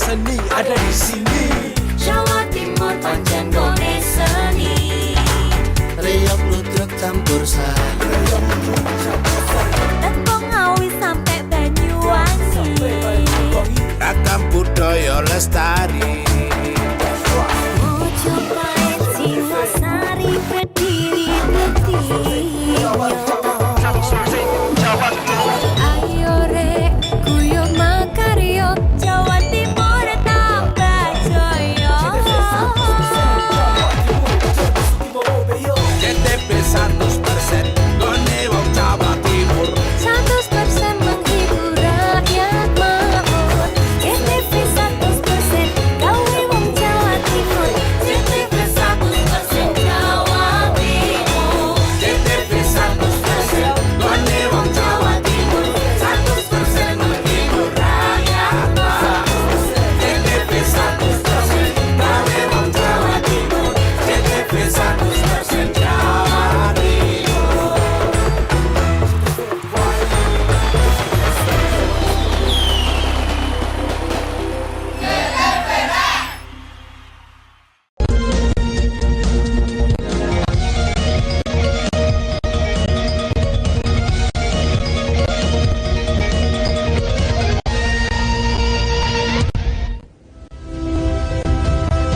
seni ada di sini. Jawa Timur pancen gone seni. Riok ludruk campur sari. Tembung Ngawi sampai Banyuwangi. Ragam budaya lestari. Mojopahit Singosari berdiri berdiri. Ayo rek guyo makaryo Jawa Timur tambah jaya. KTP 100% gone wong Jawa Timur. 100% menghibur rakyat makmur. KTP 100% gawe wong Jawa Timur. KTP 100% Jawa Timur. KTP 100% gone wong Jawa Timur. 100% menghibur rakyat makmur. KTP 100% gawe wong Jawa Timur. KTP 100% Jawa Timur.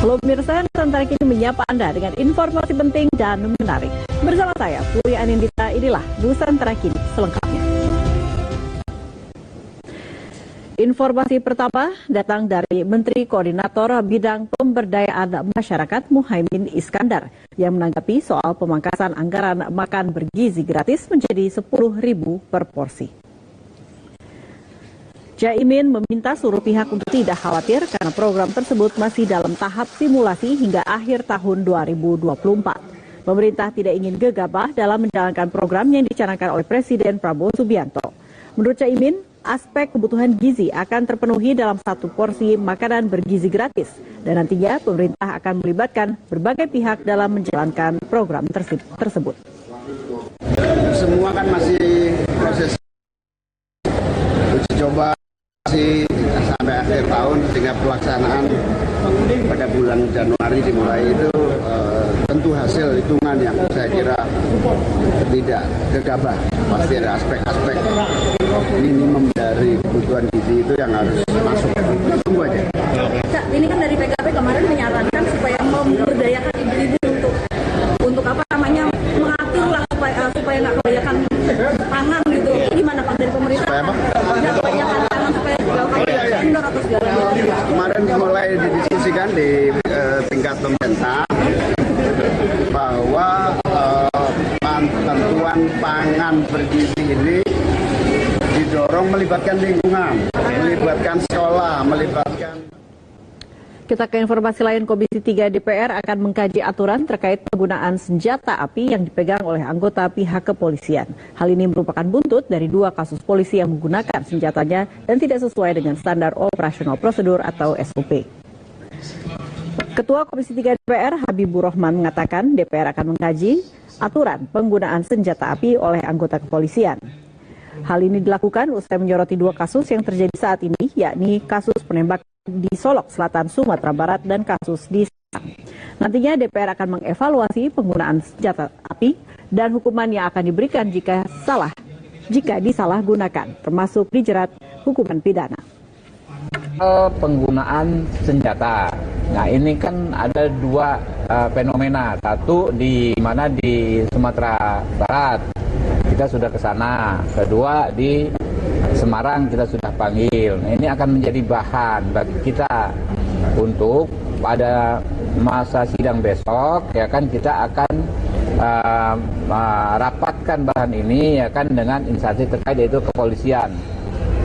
Halo pemirsa, Nusantara kini menyapa Anda dengan informasi penting dan menarik. Bersama saya, Puri Anindita, inilah Nusantara Kini selengkapnya. Informasi pertama datang dari Menteri Koordinator Bidang Pemberdayaan Masyarakat Muhaimin Iskandar yang menanggapi soal pemangkasan anggaran makan bergizi gratis menjadi 10.000 per porsi. Caimin meminta seluruh pihak untuk tidak khawatir karena program tersebut masih dalam tahap simulasi hingga akhir tahun 2024. Pemerintah tidak ingin gegabah dalam menjalankan program yang dicanangkan oleh Presiden Prabowo Subianto. Menurut Caimin, aspek kebutuhan gizi akan terpenuhi dalam satu porsi makanan bergizi gratis dan nantinya pemerintah akan melibatkan berbagai pihak dalam menjalankan program tersebut. Semua kan masih proses uji coba sampai akhir tahun, sehingga pelaksanaan pada bulan Januari dimulai itu tentu hasil hitungan yang saya kira tidak gegabah. Pasti ada aspek-aspek minimum dari kebutuhan gizi itu yang harus masuk. Tunggu aja. Cak, ini kan dari PKB kemarin menyarankan supaya memberdayakan ibu-ibu untuk apa namanya mengatur lah supaya nggak kebanyakan pangan gitu. Gimana Pak dari pemerintah? Supaya apa? Nggak kebanyakan pangan supaya kendor atau segala macam. Kemarin mulai didiskusikan di tingkat pemerintah bahwa bantuan pangan bergizi ini didorong melibatkan lingkungan, melibatkan sekolah, melibatkan. Kita ke informasi lain, Komisi 3 DPR akan mengkaji aturan terkait penggunaan senjata api yang dipegang oleh anggota pihak kepolisian. Hal ini merupakan buntut dari 2 kasus polisi yang menggunakan senjatanya dan tidak sesuai dengan standar operasional prosedur atau SOP. Ketua Komisi 3 DPR Habibur Rahman mengatakan DPR akan mengkaji aturan penggunaan senjata api oleh anggota kepolisian. Hal ini dilakukan usai menyoroti 2 kasus yang terjadi saat ini, yakni kasus penembakan di Solok Selatan, Sumatera Barat, dan kasus di Semarang. Nantinya DPR akan mengevaluasi penggunaan senjata api dan hukuman yang akan diberikan jika disalahgunakan, termasuk dijerat hukuman pidana. Penggunaan senjata. Nah, ini kan ada 2 fenomena. Satu di mana di Sumatera Barat kita sudah ke sana. Kedua di Semarang kita sudah panggil. Nah, ini akan menjadi bahan bagi kita untuk pada masa sidang besok, ya kan, kita akan rapatkan bahan ini, ya kan, dengan instansi terkait yaitu kepolisian.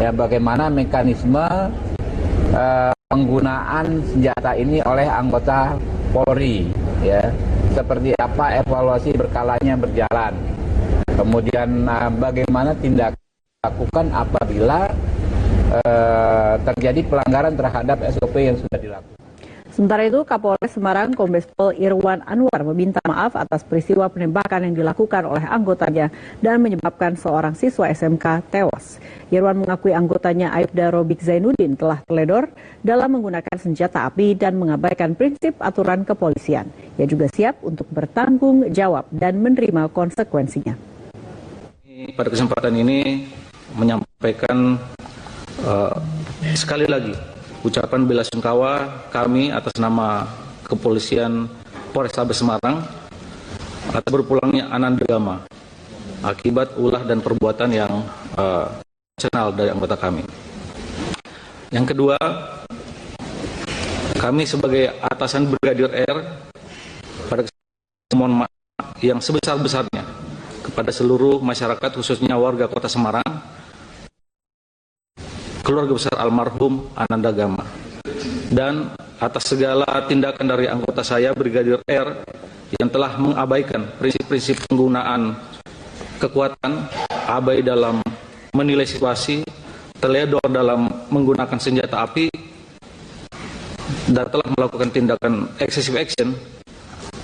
Ya, bagaimana mekanisme penggunaan senjata ini oleh anggota Polri, ya, seperti apa evaluasi berkalanya berjalan. Kemudian bagaimana tindakan dilakukan apabila terjadi pelanggaran terhadap SOP yang sudah dilakukan. Sementara itu, Kapolres Semarang Kombes Pol Irwan Anwar meminta maaf atas peristiwa penembakan yang dilakukan oleh anggotanya dan menyebabkan seorang siswa SMK tewas. Irwan mengakui anggotanya Aibda Robik Zainuddin telah teledor dalam menggunakan senjata api dan mengabaikan prinsip aturan kepolisian. Ia juga siap untuk bertanggung jawab dan menerima konsekuensinya. Pada kesempatan ini menyampaikan sekali lagi ucapan bela sungkawa kami atas nama Kepolisian Polrestabes Semarang atas berpulangnya Ananda Gama akibat ulah dan perbuatan yang senal dari anggota kami. Yang kedua, kami sebagai atasan Brigadir R pada kesempatan mohon maaf yang sebesar-besarnya kepada seluruh masyarakat khususnya warga Kota Semarang, keluarga besar almarhum Ananda Gama, dan atas segala tindakan dari anggota saya Brigadir R yang telah mengabaikan prinsip-prinsip penggunaan kekuatan, abai dalam menilai situasi, teledor dalam menggunakan senjata api, dan telah melakukan tindakan excessive action,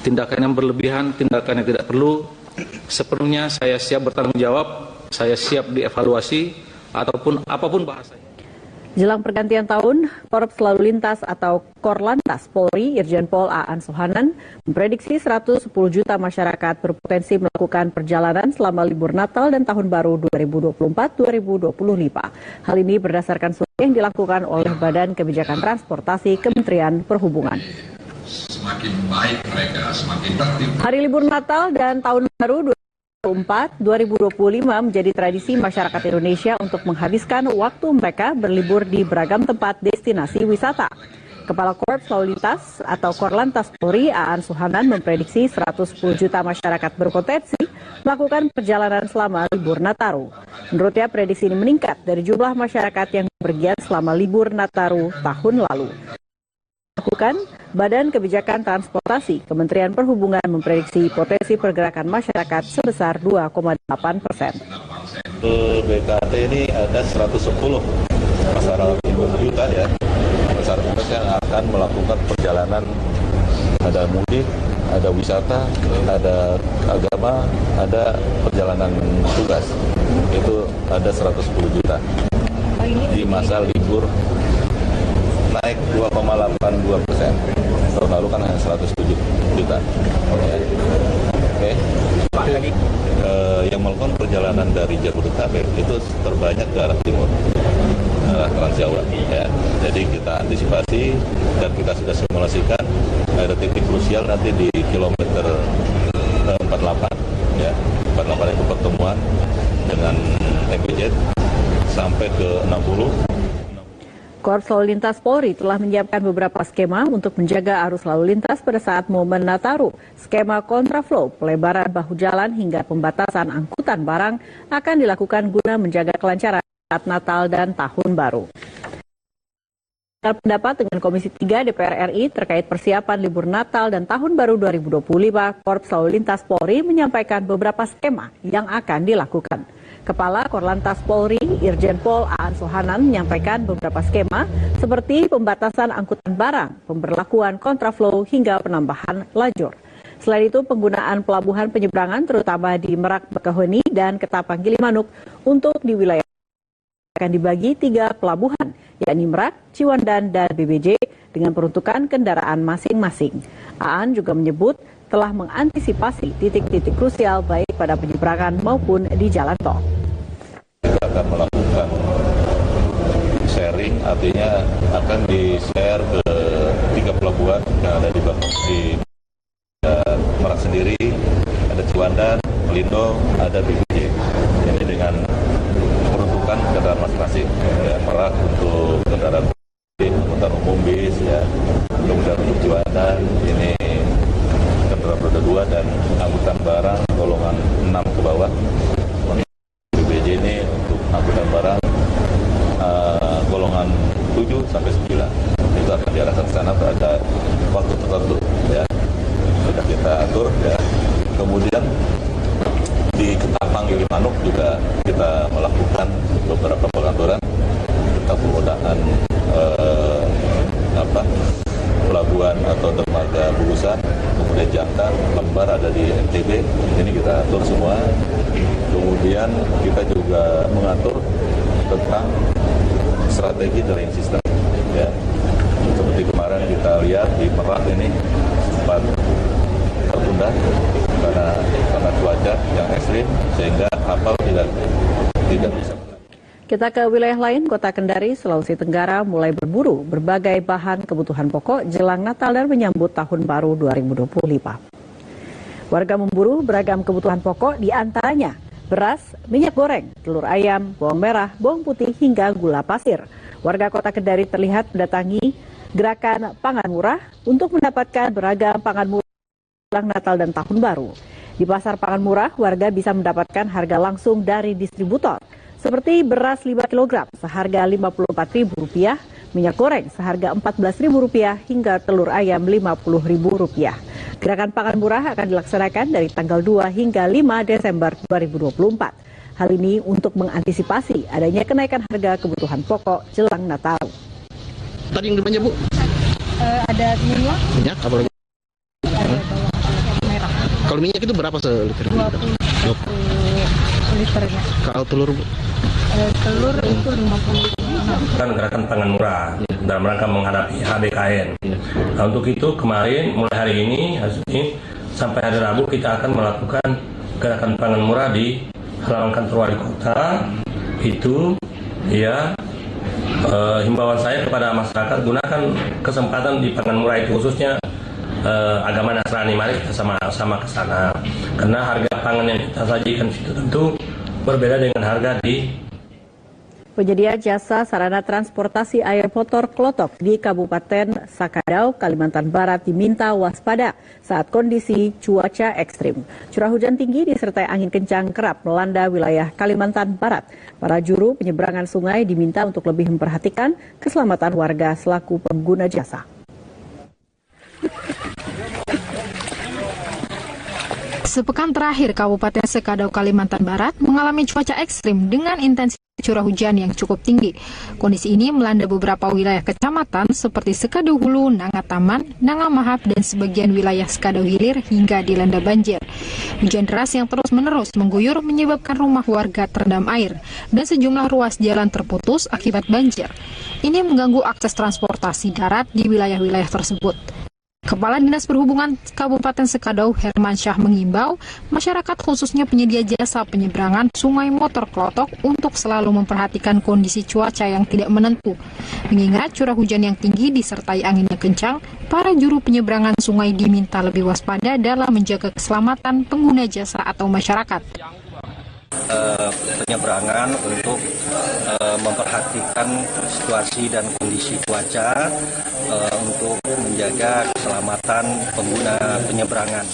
tindakan yang berlebihan, tindakan yang tidak perlu. Sepenuhnya saya siap bertanggung jawab, saya siap dievaluasi ataupun apapun bahasanya. Jelang pergantian tahun, Korps Lalu Lintas atau Korlantas Polri Irjen Pol Aan Sohanan memprediksi 110 juta masyarakat berpotensi melakukan perjalanan selama libur Natal dan Tahun Baru 2024-2025. Hal ini berdasarkan survei yang dilakukan oleh Badan Kebijakan Transportasi Kementerian Perhubungan. Semakin baik mereka, semakin tertib. Hari libur Natal dan Tahun Baru 2025 menjadi tradisi masyarakat Indonesia untuk menghabiskan waktu mereka berlibur di beragam tempat destinasi wisata. Kepala Korps Lalu Lintas atau Korlantas Polri Aan Sohanan memprediksi 110 juta masyarakat berpotensi melakukan perjalanan selama libur Nataru. Menurutnya prediksi ini meningkat dari jumlah masyarakat yang berpergian selama libur Nataru tahun lalu. Badan Kebijakan Transportasi Kementerian Perhubungan memprediksi potensi pergerakan masyarakat sebesar 2,8%. BKT ini ada 110 masyarakat juta ya, masyarakat yang akan melakukan perjalanan, ada mudik, ada wisata, ada agama, ada perjalanan tugas. Itu ada 110 juta di masa libur, naik 2,82%. Tahun lalu kan hanya 107 juta. Oke. Yang melakukan perjalanan dari Jabodetabek itu terbanyak ke arah timur, arah Trans Jawa. Ya. Jadi kita antisipasi dan kita sudah simulasikan ada titik krusial nanti di kilometer 48, ya. 48 itu pertemuan dengan MPZ sampai ke 60. Korps Lalu Lintas Polri telah menyiapkan beberapa skema untuk menjaga arus lalu lintas pada saat momen Nataru. Skema kontraflow, pelebaran bahu jalan hingga pembatasan angkutan barang akan dilakukan guna menjaga kelancaran saat Natal dan Tahun Baru. Pendapat dengan Komisi 3 DPR RI terkait persiapan libur Natal dan Tahun Baru 2025, Korps Lalu Lintas Polri menyampaikan beberapa skema yang akan dilakukan. Kepala Korlantas Polri Irjen Pol Aan Sohanan menyampaikan beberapa skema seperti pembatasan angkutan barang, pemberlakuan kontraflow hingga penambahan lajur. Selain itu, penggunaan pelabuhan penyeberangan terutama di Merak Bakahuni dan Ketapang Gilimanuk untuk di wilayah akan dibagi 3 pelabuhan, yakni Merak, Ciwandan, dan BBJ dengan peruntukan kendaraan masing-masing. Aan juga menyebut telah mengantisipasi titik-titik krusial baik pada penyeberangan maupun di jalan tol. Kita akan melakukan sharing, artinya akan di-share ke 3 pelabuhan yang ada di Merak sendiri, ada Ciwandan, Melindo, ada BBJ. Jadi dengan peruntukan kendaraan masing-masing, ya, Merak untuk kendaraan angkutan umum bis, ya, kemudian untuk Ciwandan ini kendaraan roda 2 dan angkutan barang golongan 6 ke bawah. BBJ ini untuk angkutan barang golongan 7 sampai 9. Itu akan diarahkan ke sana pada waktu tertentu, ya. Sudah kita atur, ya. Kemudian di Ketapang Gilimanuk juga kita melakukan beberapa pengaturan tentang penggunaan pelabuhan atau dermaga Bugusan, kemudian Jantan, Lembar ada di NTB, ini kita atur semua. Kemudian kita juga mengatur tentang strategi drilling system. Ya. Seperti kemarin kita lihat di Merak ini sempat tertunda karena cuaca yang ekstrim sehingga kapal tidak bisa. Kita ke wilayah lain, Kota Kendari, Sulawesi Tenggara mulai berburu berbagai bahan kebutuhan pokok jelang Natal dan menyambut Tahun Baru 2025. Warga memburu beragam kebutuhan pokok, di antaranya beras, minyak goreng, telur ayam, bawang merah, bawang putih, hingga gula pasir. Warga Kota Kendari terlihat mendatangi gerakan pangan murah untuk mendapatkan beragam pangan murah jelang Natal dan Tahun Baru. Di pasar pangan murah, warga bisa mendapatkan harga langsung dari distributor, seperti beras 5 kg seharga Rp54.000, minyak goreng seharga Rp14.000, hingga telur ayam Rp50.000. Gerakan pangan murah akan dilaksanakan dari tanggal 2 hingga 5 Desember 2024. Hal ini untuk mengantisipasi adanya kenaikan harga kebutuhan pokok jelang Natal. Tadi yang dimana, Bu? Ada minyak. Minyak apa lagi? Ada bawang merah. Kalau minyak itu berapa seliter? 20 liternya. Kalau telur, Bu? Telur itu 50. Kan gerakan pangan murah dalam rangka menghadapi HBKN. Nah, untuk itu kemarin mulai hari ini sampai hari Rabu kita akan melakukan gerakan pangan murah di halaman kantor wali kota. Itu ya himbauan saya kepada masyarakat, gunakan kesempatan di pangan murah itu, khususnya agama Nasrani. Mari kita sama-sama ke sana, karena harga pangan yang kita sajikan situ tentu berbeda dengan harga di Penyedia jasa sarana transportasi air motor Klotok di Kabupaten Sakadau, Kalimantan Barat diminta waspada saat kondisi cuaca ekstrim. Curah hujan tinggi disertai angin kencang kerap melanda wilayah Kalimantan Barat. Para juru penyeberangan sungai diminta untuk lebih memperhatikan keselamatan warga selaku pengguna jasa. Sepekan terakhir, Kabupaten Sakadau, Kalimantan Barat mengalami cuaca ekstrim dengan intensitas curah hujan yang cukup tinggi. Kondisi ini melanda beberapa wilayah kecamatan seperti Sakadau Hulu, Nangataman, Nangamahap, dan sebagian wilayah Sakadau Hilir hingga dilanda banjir. Hujan deras yang terus-menerus mengguyur menyebabkan rumah warga terendam air dan sejumlah ruas jalan terputus akibat banjir. Ini mengganggu akses transportasi darat di wilayah-wilayah tersebut. Kepala Dinas Perhubungan Kabupaten Sakadau, Herman Syah, mengimbau masyarakat khususnya penyedia jasa penyeberangan sungai motor Klotok untuk selalu memperhatikan kondisi cuaca yang tidak menentu. Mengingat curah hujan yang tinggi disertai angin yang kencang, para juru penyeberangan sungai diminta lebih waspada dalam menjaga keselamatan pengguna jasa atau masyarakat. Penyeberangan untuk memperhatikan situasi dan kondisi cuaca untuk menjaga keselamatan pengguna penyeberangan.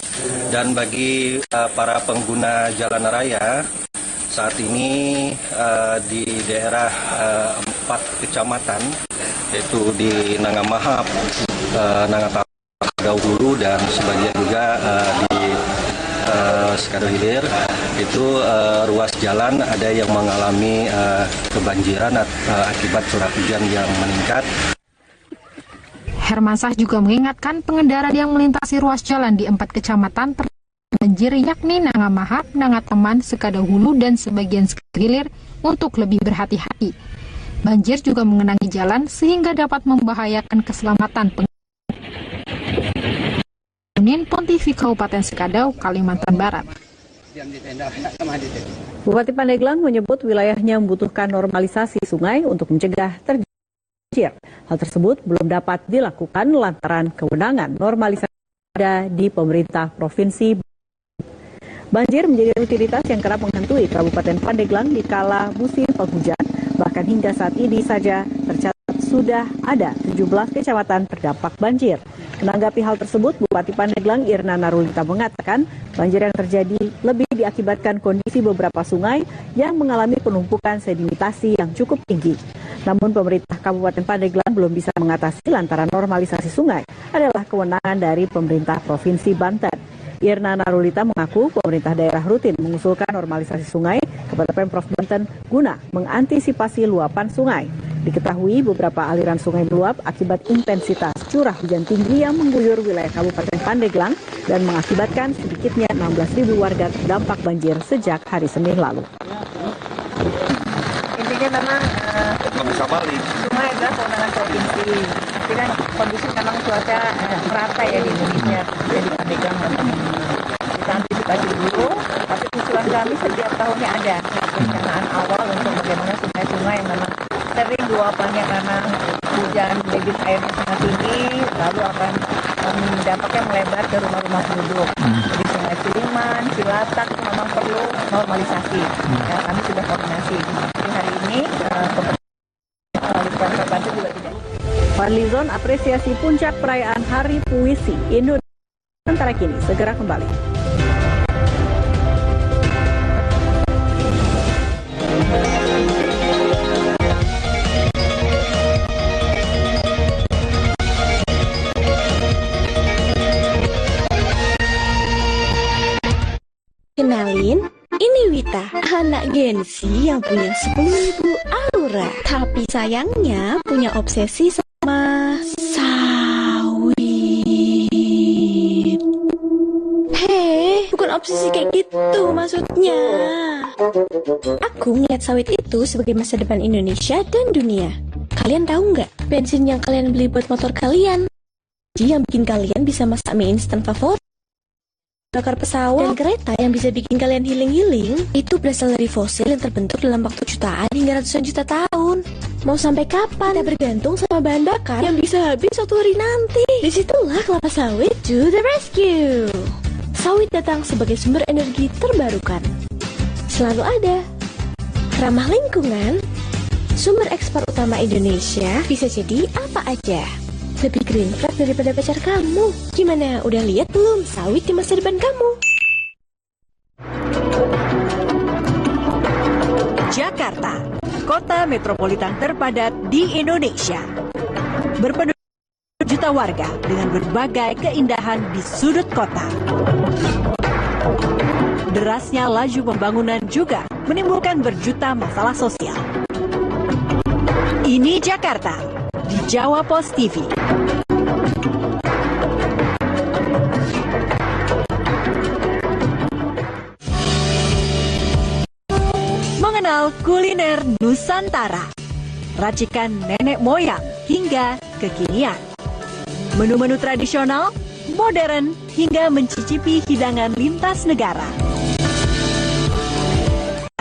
Dan bagi para pengguna jalan raya, saat ini di daerah 4 kecamatan, yaitu di Nangamahap, Nangatau Hulu, dan sebagian juga di Sakadau Hilir, itu ruas jalan ada yang mengalami kebanjiran akibat curah hujan yang meningkat. Herman Syah juga mengingatkan pengendara yang melintasi ruas jalan di 4 kecamatan terbanjir, yakni Nangamahap, Nangataman, Sakadau Hulu, dan sebagian Sakadau Hilir untuk lebih berhati-hati. Banjir juga mengenangi jalan sehingga dapat membahayakan keselamatan pengendara. Pontivi, Kabupaten Sakadau, Kalimantan Barat. Bupati Pandeglang menyebut wilayahnya membutuhkan normalisasi sungai untuk mencegah terjadi banjir. Hal tersebut belum dapat dilakukan lantaran kewenangan normalisasi ada di pemerintah provinsi. Banjir menjadi rutinitas yang kerap menghantui Kabupaten Pandeglang di kala musim penghujan. Bahkan hingga saat ini saja tercatat sudah ada 17 kecamatan terdampak banjir. Menanggapi hal tersebut, Bupati Pandeglang Irna Narulita mengatakan banjir yang terjadi lebih diakibatkan kondisi beberapa sungai yang mengalami penumpukan sedimentasi yang cukup tinggi. Namun pemerintah Kabupaten Pandeglang belum bisa mengatasi lantaran normalisasi sungai adalah kewenangan dari pemerintah Provinsi Banten. Irna Narulita mengaku pemerintah daerah rutin mengusulkan normalisasi sungai kepada Pemprov Banten guna mengantisipasi luapan sungai. Diketahui beberapa aliran sungai meluap akibat intensitas curah hujan tinggi yang mengguyur wilayah Kabupaten Pandeglang dan mengakibatkan sedikitnya 16.000 warga terdampak banjir sejak hari Senin lalu. Intinya memang sungai adalah kewenangan provinsi. Tapi kan kondisi memang cuaca merata ya di Indonesia, jadi Pandeglang memang kita antisipasi dulu. Tapi usulan kami setiap tahunnya ada perencanaan awal untuk bagaimana sungai-sungai yang memang sering luapannya karena hujan debit airnya sangat tinggi, lalu akan dampaknya melebar ke rumah-rumah penduduk. Jadi Sungai Ciliman, Cilatak itu memang perlu normalisasi. Ya, kami sudah koordinasi. Jadi hari ini Lingkungan Banten juga tidak. Fadlizon apresiasi puncak perayaan Hari Puisi Indonesia. Sementara kini segera kembali. Kenalin, ini Wita, anak Gen Z yang punya 10.000 aura. Tapi sayangnya punya obsesi sama sawit. Hei, bukan obsesi kayak gitu maksudnya. Aku ngeliat sawit itu sebagai masa depan Indonesia dan dunia. Kalian tahu nggak, bensin yang kalian beli buat motor kalian, yang bikin kalian bisa masak mie instan favorit, bakar pesawat, dan kereta yang bisa bikin kalian healing-healing, itu berasal dari fosil yang terbentuk dalam waktu jutaan hingga ratusan juta tahun. Mau sampai kapan? Kita bergantung sama bahan bakar yang bisa habis suatu hari nanti. Disitulah kelapa sawit to the rescue. Sawit datang sebagai sumber energi terbarukan. Selalu ada. Ramah lingkungan. Sumber ekspor utama Indonesia bisa jadi apa aja. Lebih green flag daripada pacar kamu. Gimana, udah lihat belum sawit di masa depan kamu? Jakarta, kota metropolitan terpadat di Indonesia. Berpenduduk juta warga dengan berbagai keindahan di sudut kota. Derasnya laju pembangunan juga menimbulkan berjuta masalah sosial. Ini Jakarta di Jawa Pos TV. Mengenal kuliner Nusantara, racikan nenek moyang hingga kekinian. Menu-menu tradisional, modern, hingga mencicipi hidangan lintas negara.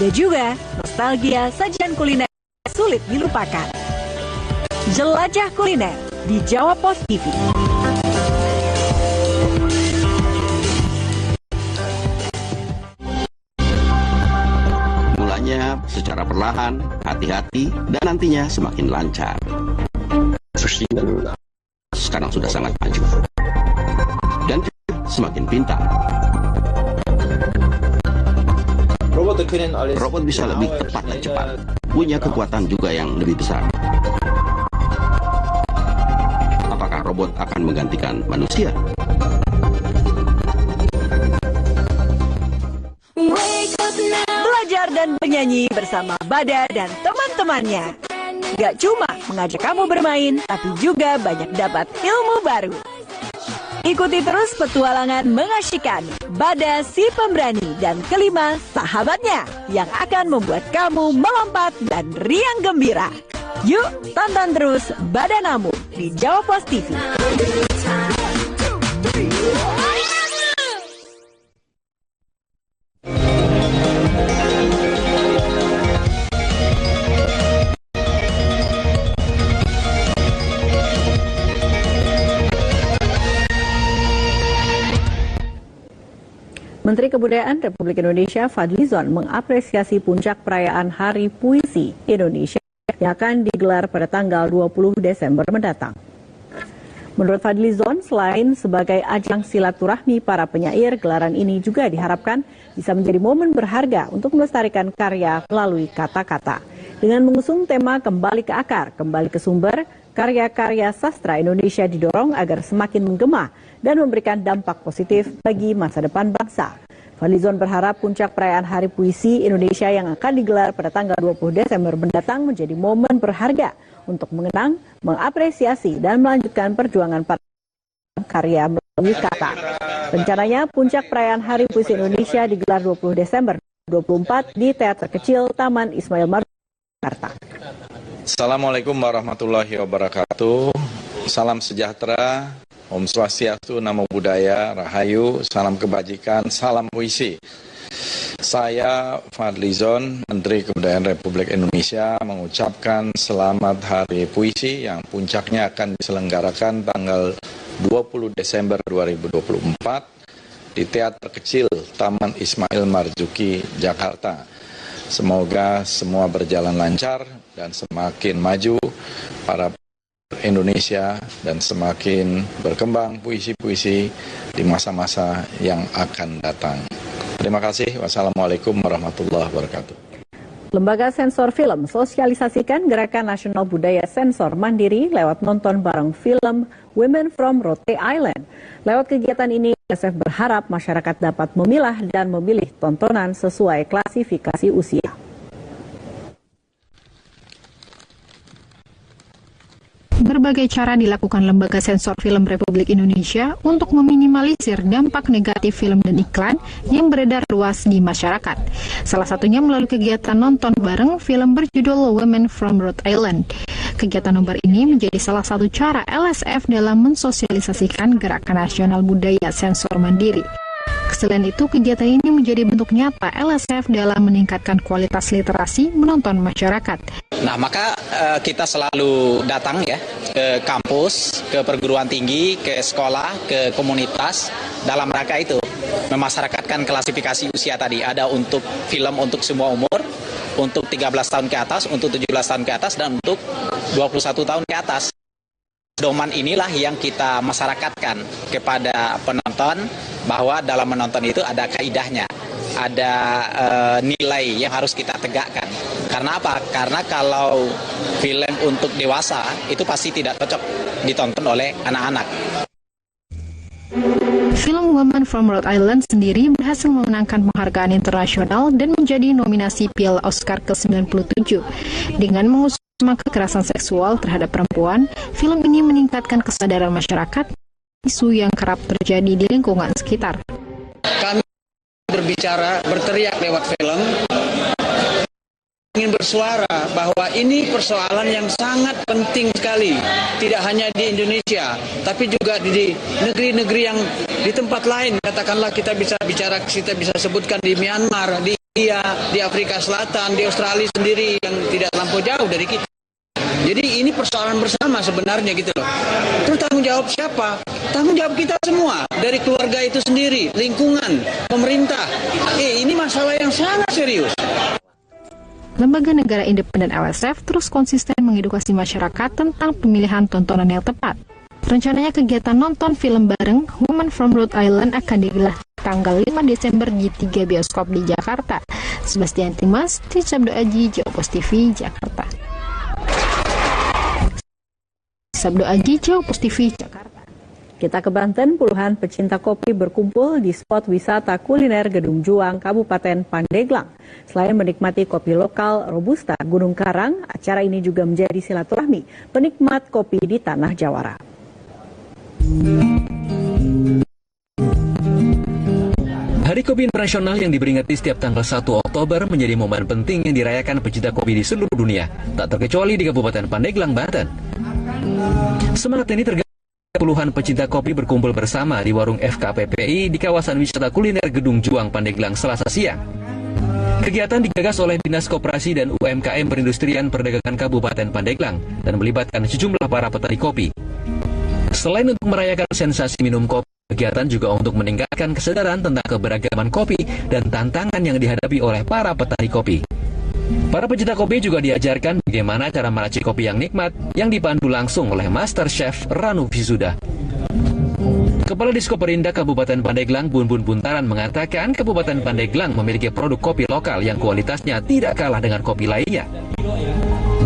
Ada juga nostalgia sajian kuliner sulit dilupakan. Jelajah kuliner di Jawa Pos TV. Mulanya secara perlahan, hati-hati, dan nantinya semakin lancar. Sekarang sudah sangat maju. Dan semakin pintar. Robot bisa lebih tepat dan cepat. Punya kekuatan juga yang lebih besar. Apakah robot akan menggantikan manusia? Belajar dan bernyanyi bersama Bada dan teman-temannya. Gak cuma mengajak kamu bermain, tapi juga banyak dapat ilmu baru. Ikuti terus petualangan mengasyikkan Bada si pemberani dan kelima sahabatnya yang akan membuat kamu melompat dan riang gembira. Yuk, tonton terus Badanamu di Jawa Pos TV. Menteri Kebudayaan Republik Indonesia Fadlizon mengapresiasi puncak perayaan Hari Puisi Indonesia yang akan digelar pada tanggal 20 Desember mendatang. Menurut Fadlizon, selain sebagai ajang silaturahmi para penyair, gelaran ini juga diharapkan bisa menjadi momen berharga untuk melestarikan karya melalui kata-kata. Dengan mengusung tema kembali ke akar, kembali ke sumber, karya-karya sastra Indonesia didorong agar semakin menggema dan memberikan dampak positif bagi masa depan bangsa. Fadlizon berharap puncak perayaan Hari Puisi Indonesia yang akan digelar pada tanggal 20 Desember mendatang menjadi momen berharga untuk mengenang, mengapresiasi, dan melanjutkan perjuangan para karya melalui kata. Rencananya puncak perayaan Hari Puisi Indonesia digelar 20 Desember 2024 di Teater Kecil Taman Ismail Marzuki, Jakarta. Assalamualaikum warahmatullahi wabarakatuh. Salam sejahtera, Om Swastiastu, Namo Buddhaya, Rahayu, salam kebajikan, salam puisi. Saya Fadlizon, Menteri Kebudayaan Republik Indonesia, mengucapkan selamat Hari Puisi yang puncaknya akan diselenggarakan tanggal 20 Desember 2024 di Teater Kecil Taman Ismail Marzuki, Jakarta. Semoga semua berjalan lancar dan semakin maju para Indonesia dan semakin berkembang puisi-puisi di masa-masa yang akan datang. Terima kasih. Wassalamualaikum warahmatullahi wabarakatuh. Lembaga Sensor Film sosialisasikan Gerakan Nasional Budaya Sensor Mandiri lewat nonton bareng film Women from Rhode Island. Lewat kegiatan ini, LSF berharap masyarakat dapat memilah dan memilih tontonan sesuai klasifikasi usia. Berbagai cara dilakukan Lembaga Sensor Film Republik Indonesia untuk meminimalisir dampak negatif film dan iklan yang beredar luas di masyarakat. Salah satunya melalui kegiatan nonton bareng film berjudul Women from Rhode Island. Kegiatan nobar ini menjadi salah satu cara LSF dalam mensosialisasikan Gerakan Nasional Budaya Sensor Mandiri. Selain itu, kegiatan ini menjadi bentuk nyata LSF dalam meningkatkan kualitas literasi menonton masyarakat. Nah, maka kita selalu datang ya ke kampus, ke perguruan tinggi, ke sekolah, ke komunitas dalam rangka itu memasyarakatkan klasifikasi usia tadi. Ada untuk film untuk semua umur, untuk 13 tahun ke atas, untuk 17 tahun ke atas, dan untuk 21 tahun ke atas. Doman inilah yang kita masyarakatkan kepada penonton bahwa dalam menonton itu ada kaidahnya, ada nilai yang harus kita tegakkan. Karena apa? Karena kalau film untuk dewasa itu pasti tidak cocok ditonton oleh anak-anak. Film Women from Rhode Island sendiri berhasil memenangkan penghargaan internasional dan menjadi nominasi Piala Oscar ke-97. Dengan mengusung kekerasan seksual terhadap perempuan, film ini meningkatkan kesadaran masyarakat isu yang kerap terjadi di lingkungan sekitar. Kami berbicara, berteriak lewat film, ingin bersuara bahwa ini persoalan yang sangat penting sekali, tidak hanya di Indonesia, tapi juga di negeri-negeri yang di tempat lain. Katakanlah kita bisa bicara, kita bisa sebutkan di Myanmar, di India, di Afrika Selatan, di Australia sendiri yang tidak terlampau jauh dari kita. Jadi ini persoalan bersama sebenarnya gitu loh. Terus tanggung jawab siapa? Tanggung jawab kita semua, dari keluarga itu sendiri, lingkungan, pemerintah. Ini masalah yang sangat serius. Lembaga Negara Independen LSF terus konsisten mengedukasi masyarakat tentang pemilihan tontonan yang tepat. Rencananya kegiatan nonton film bareng Women from Rhode Island akan digelar tanggal 5 Desember di 3 bioskop di Jakarta. Sebastian Timas, Sabdo Aji, Jawpos TV, Jakarta. Sabdo Aji, Jawpos TV, Jakarta. Kita ke Banten, puluhan pecinta kopi berkumpul di spot wisata kuliner Gedung Juang, Kabupaten Pandeglang. Selain menikmati kopi lokal Robusta Gunung Karang, acara ini juga menjadi silaturahmi penikmat kopi di Tanah Jawara. Hari Kopi Internasional yang diperingati setiap tanggal 1 Oktober menjadi momen penting yang dirayakan pecinta kopi di seluruh dunia, tak terkecuali di Kabupaten Pandeglang, Banten. Semangat ini tergambar puluhan pecinta kopi berkumpul bersama di warung FKPPI di kawasan wisata kuliner Gedung Juang, Pandeglang, Selasa siang. Kegiatan digagas oleh Dinas Koperasi dan UMKM Perindustrian Perdagangan Kabupaten Pandeglang dan melibatkan sejumlah para petani kopi. Selain untuk merayakan sensasi minum kopi, kegiatan juga untuk meningkatkan kesadaran tentang keberagaman kopi dan tantangan yang dihadapi oleh para petani kopi. Para pecinta kopi juga diajarkan bagaimana cara meracik kopi yang nikmat yang dipandu langsung oleh Master Chef Ranu Visuda. Kepala Diskoperindak Kabupaten Pandeglang Bun Bun Buntaran mengatakan Kabupaten Pandeglang memiliki produk kopi lokal yang kualitasnya tidak kalah dengan kopi lainnya.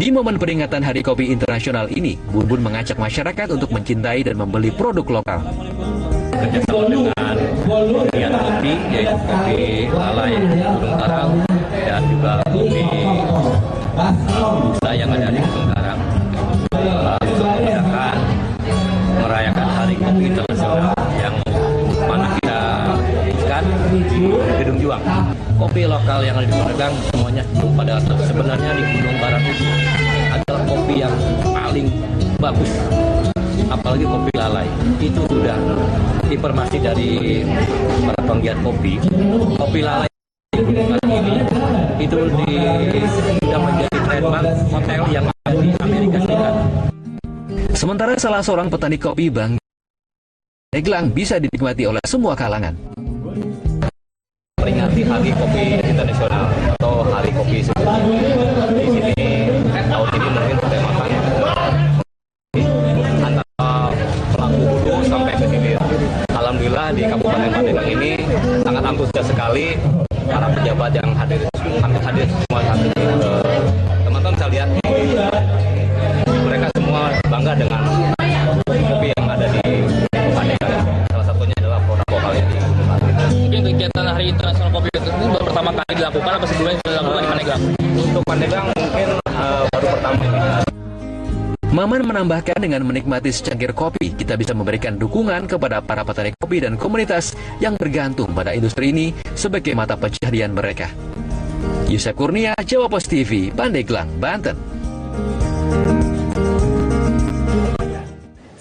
Di momen peringatan Hari Kopi Internasional ini, Bun Bun mengajak masyarakat untuk mencintai dan membeli produk lokal. Kerjasama dengan penggiat kopi, yaitu kopi lalai Gunung Karang dan juga kopi yang ada di Gunung Karang. Bandung Barat itu adalah kopi yang paling bagus, apalagi kopi lalai. Itu sudah informasi dari para penggiat kopi. Kopi lalai ini itu sudah menjadi trademark hotel yang ada di Amerika Serikat. Sementara salah seorang petani kopi Bang Pandeglang bisa dinikmati oleh semua kalangan. Peringati Hari Kopi Internasional atau Hari Kopi sedunia. Di sini tahun ini mungkin bertemakan antara pelaku hulu sampai ke hilir. Alhamdulillah di Kabupaten Pandeglang ini sangat antusias sekali para pejabat yang hadir semua hadir. Teman-teman bisa lihat mereka semua bangga dengan kopi yang ada di Pandeglang. Salah satunya adalah produk lokal yang di Mungkin kegiatan Hari Internasional Kopi itu baru pertama kali dilakukan apa sebelumnya sudah dilakukan di Pandeglang? Untuk Pandeglang mungkin baru pertama ini. Maman menambahkan dengan menikmati secangkir kopi, kita bisa memberikan dukungan kepada para petani kopi dan komunitas yang bergantung pada industri ini sebagai mata pencaharian mereka. Yusef Kurnia, Jawa Pos TV, Pandeglang, Banten.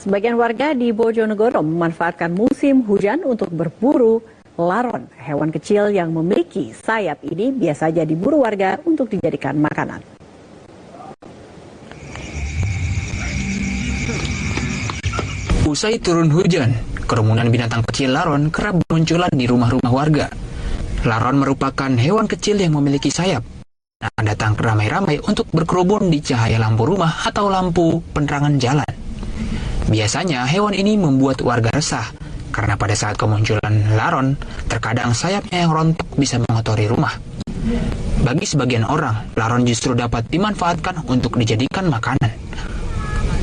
Sebagian warga di Bojonegoro memanfaatkan musim hujan untuk berburu laron. Hewan kecil yang memiliki sayap ini biasa jadi diburu warga untuk dijadikan makanan. Usai turun hujan, kerumunan binatang kecil laron kerap bermunculan di rumah-rumah warga. Laron merupakan hewan kecil yang memiliki sayap. Akan datang ramai-ramai untuk berkerumun di cahaya lampu rumah atau lampu penerangan jalan. Biasanya hewan ini membuat warga resah, karena pada saat kemunculan laron, terkadang sayapnya yang rontok bisa mengotori rumah. Bagi sebagian orang, laron justru dapat dimanfaatkan untuk dijadikan makanan.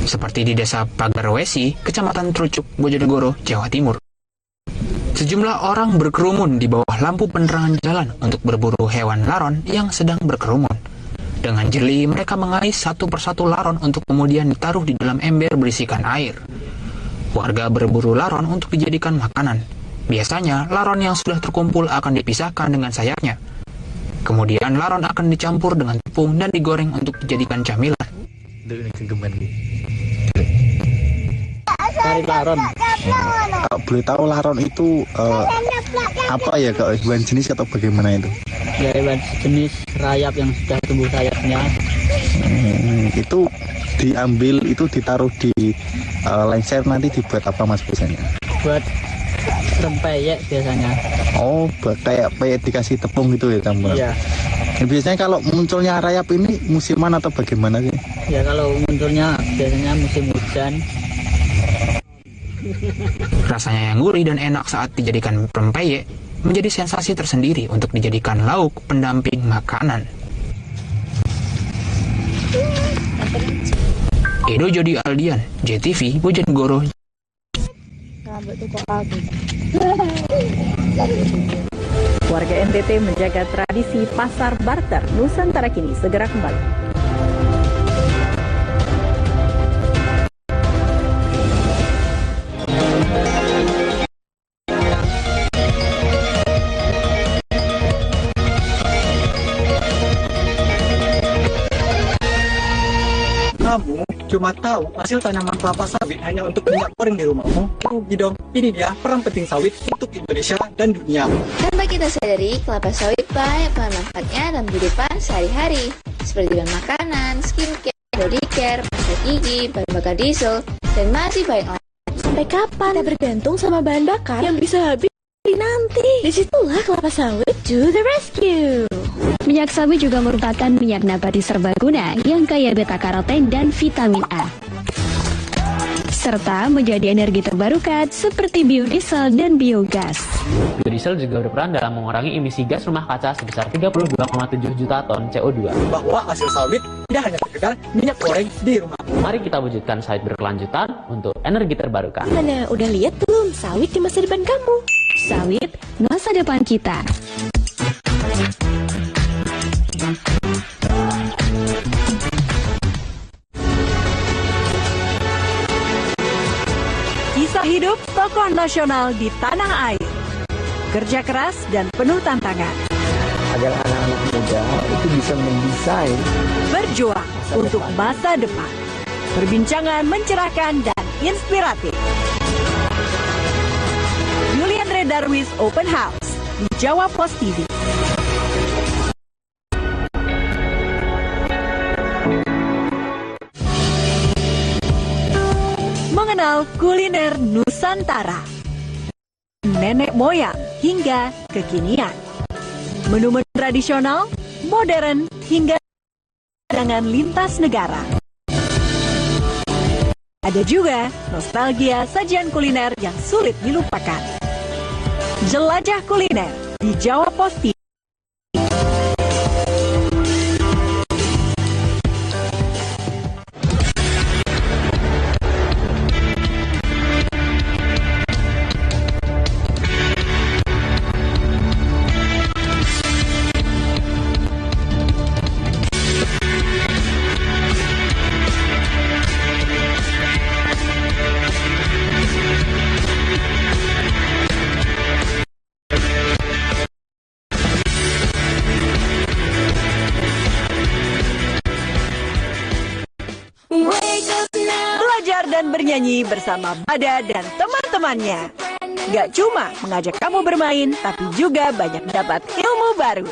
Seperti di desa Pagarwesi, Kecamatan Trucuk, Bojonegoro, Jawa Timur. Sejumlah orang berkerumun di bawah lampu penerangan jalan untuk berburu hewan laron yang sedang berkerumun. Dengan jeli, mereka mengais satu persatu laron untuk kemudian ditaruh di dalam ember berisikan air. Warga berburu laron untuk dijadikan makanan. Biasanya, laron yang sudah terkumpul akan dipisahkan dengan sayapnya. Kemudian, laron akan dicampur dengan tepung dan digoreng untuk dijadikan camilan. Tarik laron. Boleh tahu laron itu apa ya, Kak? Hewan jenis atau bagaimana itu? Ya, hewan jenis rayap yang sudah tumbuh sayapnya. Itu diambil, itu ditaruh di lengser, nanti dibuat apa Mas biasanya? Buat rempeyek biasanya. Oh, kayak peyek dikasih tepung gitu ya campur? Iya. Biasanya kalau munculnya rayap ini musiman atau bagaimana sih? Ya, kalau munculnya biasanya musim hujan. Rasanya yang gurih dan enak saat dijadikan rempeyek menjadi sensasi tersendiri untuk dijadikan lauk pendamping makanan. Edo Jody Aldian, JTV, Bojonegoro. Warga NTT menjaga tradisi pasar barter. Nusantara Kini segera kembali. Kamu cuma tahu hasil tanaman kelapa sawit hanya untuk minyak goreng di rumahmu. Rugi dong. Ini dia peran penting sawit untuk Indonesia dan dunia. Tanpa kita sadari, kelapa sawit banyak manfaatnya dalam kehidupan sehari-hari, seperti bahan makanan, skincare, body care, pasta gigi, bahan bakar diesel, dan masih banyak lain. Sampai kapan kita bergantung sama bahan bakar yang bisa habis nanti? Disitulah kelapa sawit to the rescue. Minyak sawit juga merupakan minyak nabati serbaguna yang kaya beta-karoten dan vitamin A. Serta menjadi energi terbarukan seperti biodiesel dan biogas. Biodiesel juga berperan dalam mengurangi emisi gas rumah kaca sebesar 32,7 juta ton CO2. Bahwa hasil sawit tidak hanya sekedar minyak goreng di rumah. Mari kita wujudkan sawit berkelanjutan untuk energi terbarukan. Mana, udah lihat belum sawit di masa depan kamu? Sawit, masa depan kita. Kisah hidup tokoh nasional di tanah air. Kerja keras dan penuh tantangan. Agar anak-anak muda ya itu bisa mendesain. Berjuang untuk masa depan. Perbincangan mencerahkan dan inspiratif. Julian Redarwis Open House di Jawa Post TV. Mengenal kuliner Nusantara. Nenek moyang hingga kekinian. Menu-menu tradisional, modern, hingga dengan lintas negara. Ada juga nostalgia sajian kuliner yang sulit dilupakan. Jelajah kuliner di Jawa Post TV. Belajar dan bernyanyi bersama Bada dan teman-temannya. Gak cuma mengajak kamu bermain, tapi juga banyak dapat ilmu baru.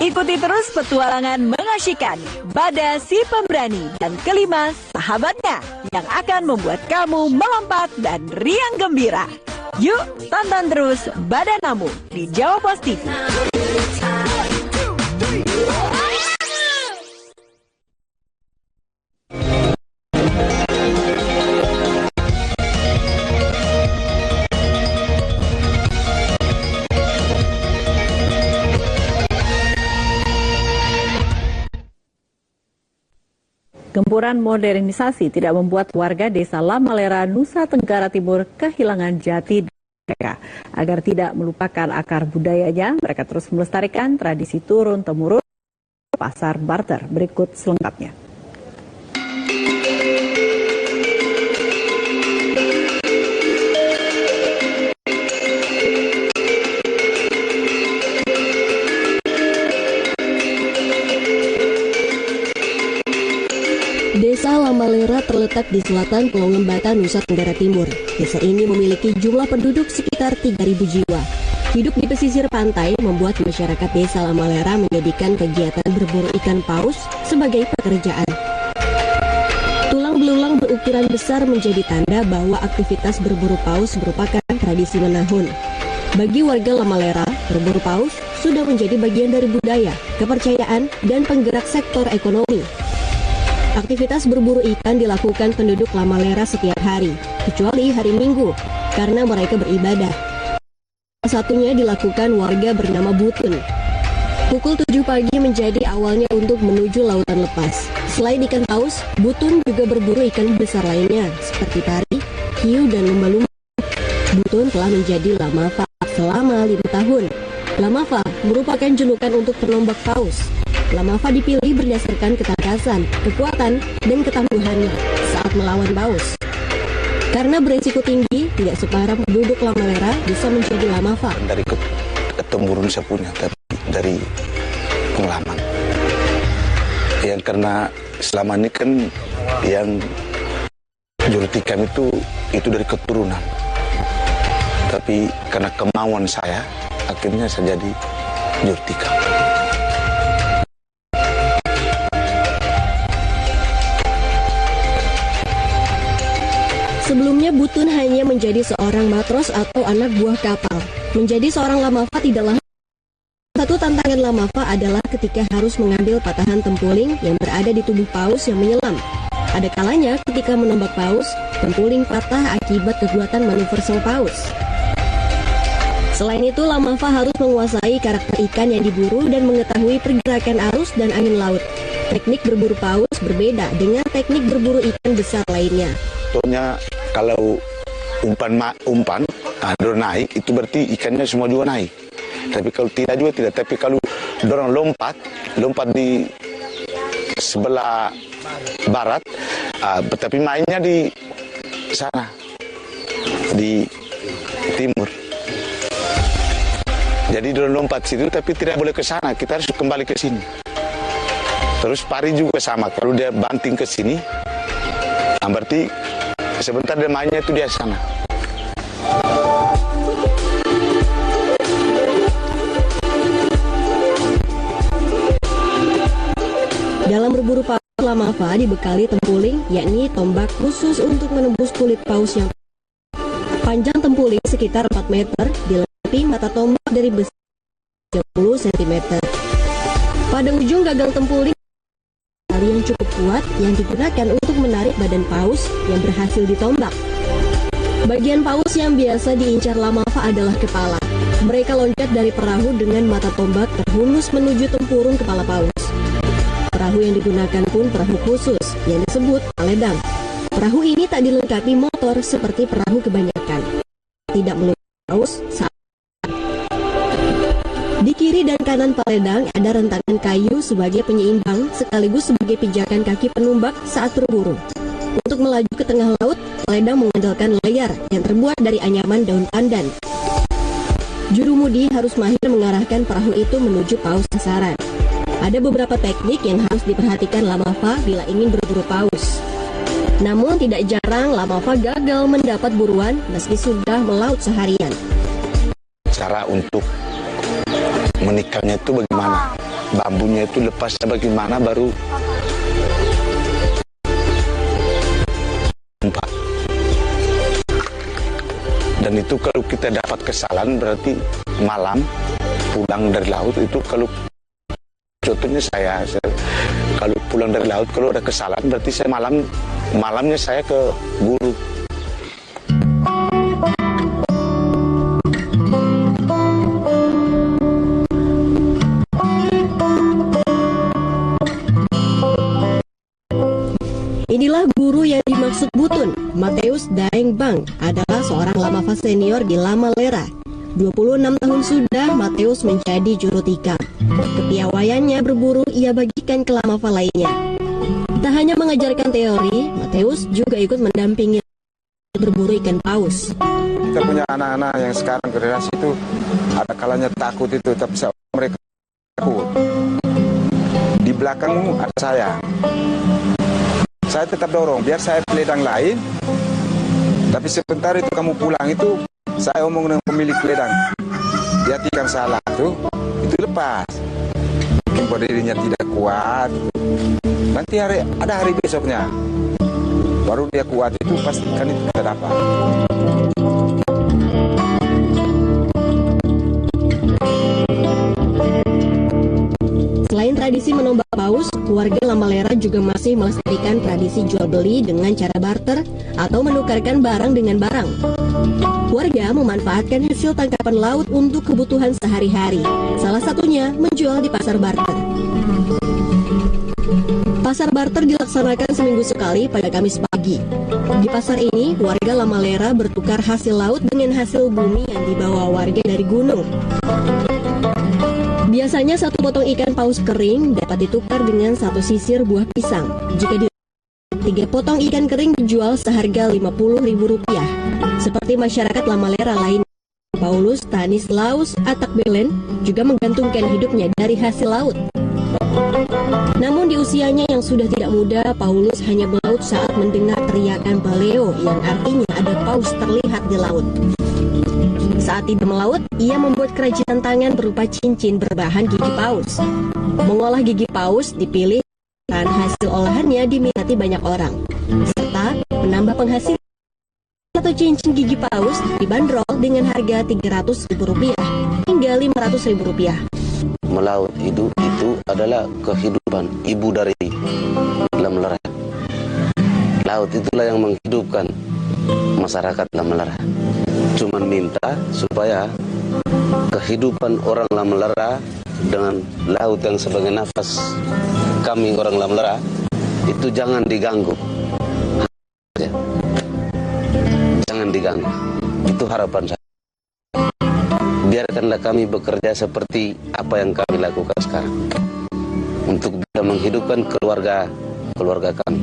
Ikuti terus petualangan mengasyikkan Bada si pemberani dan kelima sahabatnya yang akan membuat kamu melompat dan riang gembira. Yuk, tonton terus Badanamu di Jawa Post TV. Gempuran modernisasi tidak membuat warga desa Lamalera, Nusa Tenggara Timur kehilangan jati mereka. Agar tidak melupakan akar budayanya, mereka terus melestarikan tradisi turun-temurun pasar barter. Berikut selengkapnya. Desa Lamalera terletak di selatan Pulau Lembata, Nusa Tenggara Timur. Desa ini memiliki jumlah penduduk sekitar 3.000 jiwa. Hidup di pesisir pantai membuat masyarakat Desa Lamalera menjadikan kegiatan berburu ikan paus sebagai pekerjaan. Tulang belulang berukuran besar menjadi tanda bahwa aktivitas berburu paus merupakan tradisi menahun. Bagi warga Lamalera, berburu paus sudah menjadi bagian dari budaya, kepercayaan, dan penggerak sektor ekonomi. Aktivitas berburu ikan dilakukan penduduk Lamalera setiap hari, kecuali hari Minggu, karena mereka beribadah. Salah satunya dilakukan warga bernama Butun. Pukul 7 pagi menjadi awalnya untuk menuju lautan lepas. Selain ikan paus, Butun juga berburu ikan besar lainnya, seperti tari, hiu, dan lumba-lumba. Butun telah menjadi Lamafa selama 5 tahun. Lamafa merupakan julukan untuk penombak paus. Lamafa dipilih berdasarkan ketangkasan, kekuatan, dan ketangguhannya saat melawan paus. Karena beresiko tinggi, tidak separah penduduk Lamalera bisa menjadi Lamafa. Dari ketemurun saya punya, tapi dari pengalaman. Yang karena selama ini kan yang jurutikan itu dari keturunan. Tapi karena kemauan saya, akhirnya saya jadi jurutikan. Sebelumnya Butun hanya menjadi seorang matros atau anak buah kapal. Menjadi seorang Lamafa tidaklah. Satu tantangan Lamafa adalah ketika harus mengambil patahan tempuling yang berada di tubuh paus yang menyelam. Ada kalanya ketika menombak paus, tempuling patah akibat kekuatan manuver sang paus. Selain itu, Lamafa harus menguasai karakter ikan yang diburu dan mengetahui pergerakan arus dan angin laut. Teknik berburu paus berbeda dengan teknik berburu ikan besar lainnya. Contohnya kalau umpan naik itu berarti ikannya semua juga naik. Tapi kalau tidak juga tidak. Tapi kalau dorong lompat di sebelah barat, tapi mainnya di sana di timur. Jadi drone lompat situ tapi tidak boleh ke sana, kita harus kembali ke sini. Terus pari juga sama, kalau dia banting ke sini, berarti sebentar dia mainnya itu dia sana. Dalam berburu paus, Lamafa dibekali tempuling, yakni tombak khusus untuk menembus kulit paus yang panjang. Tempuling sekitar 4 meter, dilengkapi mata tombak dari besi 30 cm. Pada ujung gagang tempuling, tali yang cukup kuat yang digunakan untuk menarik badan paus yang berhasil ditombak. Bagian paus yang biasa diincar Lamafa adalah kepala. Mereka loncat dari perahu dengan mata tombak terhunus menuju tempurung kepala paus. Perahu yang digunakan pun perahu khusus yang disebut paledang. Perahu ini tak dilengkapi motor seperti perahu kebanyakan. Tidak melumpuhkan paus saat di kiri dan kanan paledang ada rentakan kayu sebagai penyeimbang sekaligus sebagai pijakan kaki penumbak saat berburu. Untuk melaju ke tengah laut, paledang mengandalkan layar yang terbuat dari anyaman daun pandan. Jurumudi harus mahir mengarahkan perahu itu menuju paus sasaran. Ada beberapa teknik yang harus diperhatikan Lamafa bila ingin berburu paus. Namun tidak jarang Lamafa gagal mendapat buruan meski sudah melaut seharian. Cara untuk menikamnya itu bagaimana? Bambunya itu lepasnya bagaimana baru umpan. Dan itu kalau kita dapat kesalahan berarti malam pulang dari laut itu kalau contohnya saya kalau pulang dari laut kalau ada kesalahan berarti saya malamnya saya ke guru. Inilah guru yang dimaksud Butun. Mateus Daeng Bang adalah seorang Lamafa senior di Lamalera. 26 tahun sudah Mateus menjadi juru tikam. Kepiawaiannya berburu ia bagikan ke Lamafa lainnya. Tak hanya mengajarkan teori, Mateus juga ikut mendampingi berburu ikan paus. Kita punya anak-anak yang sekarang generasi itu ada kalanya takut itu, tapi mereka takut. Di belakangmu ada saya. Saya tetap dorong, biar saya peledang lain. Tapi sebentar itu kamu pulang itu, saya omong dengan pemilik peledang. Dia tikam salah tuh, itu lepas. Mungkin berdirinya tidak kuat. Nanti ada hari besoknya. Baru dia kuat itu pasti ikan itu kita dapat. Selain tradisi menombak paus, warga Lamalera juga masih melestarikan tradisi jual beli dengan cara barter atau menukarkan barang dengan barang. Warga memanfaatkan hasil tangkapan laut untuk kebutuhan sehari-hari. Salah satunya menjual di pasar barter. Pasar barter dilaksanakan seminggu sekali pada Kamis pagi. Di pasar ini, warga Lamalera bertukar hasil laut dengan hasil bumi yang dibawa warga dari gunung. Biasanya satu potong ikan paus kering dapat ditukar dengan satu sisir buah pisang. Jika 3 potong ikan kering dijual seharga Rp50.000. Seperti masyarakat Lamalera lain, Paulus Stanislaus Atak Belen juga menggantungkan hidupnya dari hasil laut. Namun di usianya yang sudah tidak muda, Paulus hanya melaut saat mendengar teriakan baleo yang artinya ada paus terlihat di laut. Saat tidak melaut, ia membuat kerajinan tangan berupa cincin berbahan gigi paus. Mengolah gigi paus dipilih dan hasil olahannya diminati banyak orang. Serta menambah penghasilan. Satu cincin gigi paus dibanderol dengan harga Rp300.000 hingga Rp500.000. Melaut itu adalah kehidupan ibu dari Lamalera. Laut itulah yang menghidupkan masyarakat Lamalera. Cuman minta supaya kehidupan orang Lamalera dengan laut yang sebagai nafas kami orang Lamalera itu jangan diganggu. Jangan diganggu. Itu harapan saya. Biarkanlah kami bekerja seperti apa yang kami lakukan sekarang untuk bisa menghidupkan keluarga kami.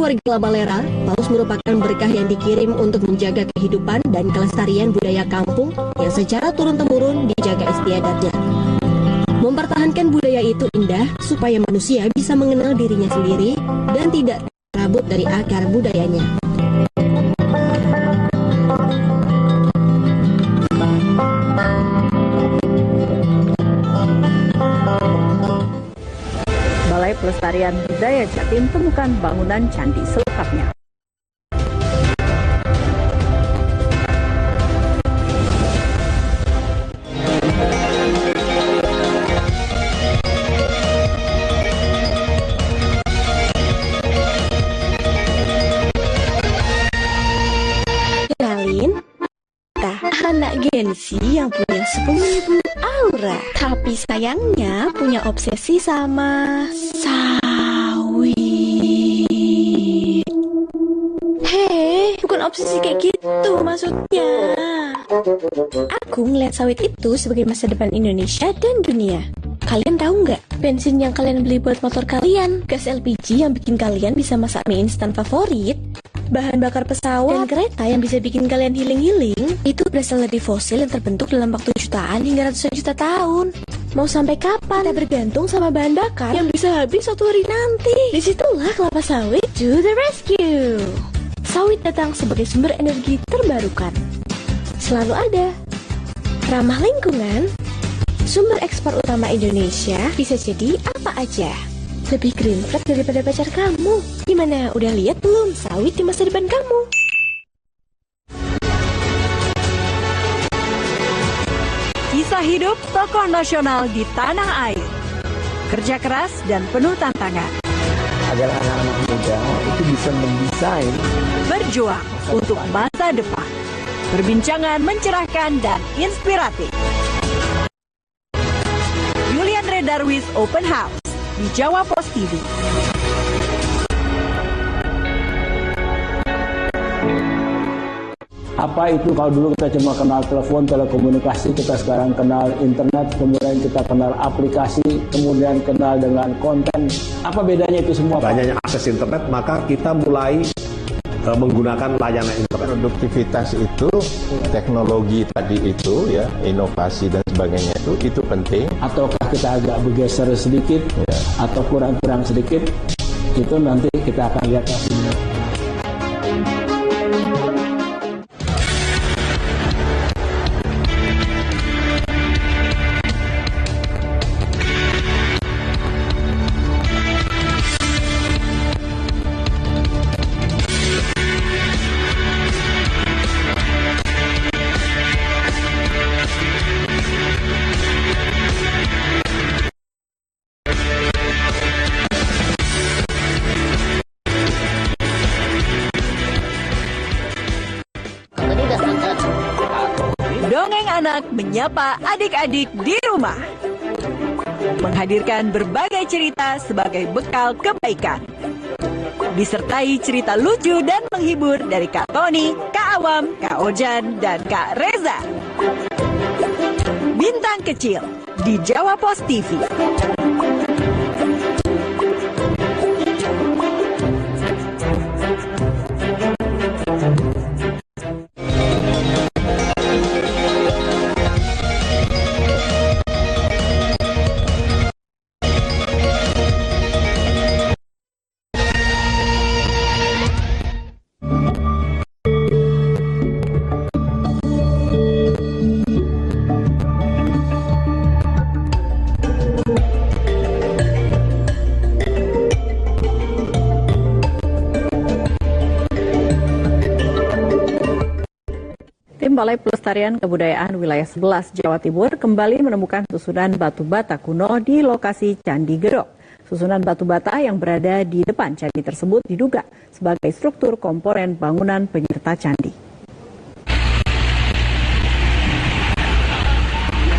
warga Labalera, paus merupakan berkah yang dikirim untuk menjaga kehidupan dan kelestarian budaya kampung yang secara turun-temurun dijaga istiadatnya. Mempertahankan budaya itu indah supaya manusia bisa mengenal dirinya sendiri dan tidak terabut dari akar budayanya. Balai Pelestarian Budaya Jatim temukan bangunan candi selengkapnya. Kenalin, anak gengsi yang punya 10.000 aura. Tapi sayangnya punya obsesi sama sawit. Hei, bukan obsesi kayak gitu maksudnya. Aku ngeliat sawit itu sebagai masa depan Indonesia dan dunia. Kalian tahu nggak? Bensin yang kalian beli buat motor kalian, gas LPG yang bikin kalian bisa masak mie instan favorit, bahan bakar pesawat, dan kereta yang bisa bikin kalian healing-healing, itu berasal dari fosil yang terbentuk dalam waktu jutaan hingga ratusan juta tahun. Mau sampai kapan kita bergantung sama bahan bakar yang bisa habis suatu hari nanti? Disitulah kelapa sawit to the rescue. Sawit datang sebagai sumber energi terbarukan. Selalu ada. Ramah lingkungan. Sumber ekspor utama Indonesia bisa jadi apa aja. Lebih green flag daripada pacar kamu. Gimana, udah lihat belum sawit di masa depan kamu? Kisah hidup tokoh nasional di tanah air. Kerja keras dan penuh tantangan. Agar anak-anak muda itu bisa mendesain, berjuang untuk masa depan. Perbincangan mencerahkan dan inspiratif. Julian Redarwis Open House di Jawa Pos TV. Apa itu kalau dulu kita cuma kenal telepon, telekomunikasi, kita sekarang kenal internet, kemudian kita kenal aplikasi, kemudian kenal dengan konten. Apa bedanya itu semua? Banyaknya akses internet, maka kita mulai menggunakan layanan internet. Produktivitas itu, teknologi tadi itu ya, inovasi dan sebagainya itu penting. Ataukah kita agak bergeser sedikit ya, atau kurang sedikit, itu nanti kita akan lihat hasilnya. Dongeng anak menyapa adik-adik di rumah. Menghadirkan berbagai cerita sebagai bekal kebaikan. Disertai cerita lucu dan menghibur dari Kak Tony, Kak Awam, Kak Ojan, dan Kak Reza. Bintang kecil di Jawa Pos TV. Tim Balai Pelestarian Kebudayaan Wilayah 11 Jawa Timur kembali menemukan susunan batu bata kuno di lokasi Candi Gedok. Susunan batu bata yang berada di depan candi tersebut diduga sebagai struktur komponen bangunan penyerta candi.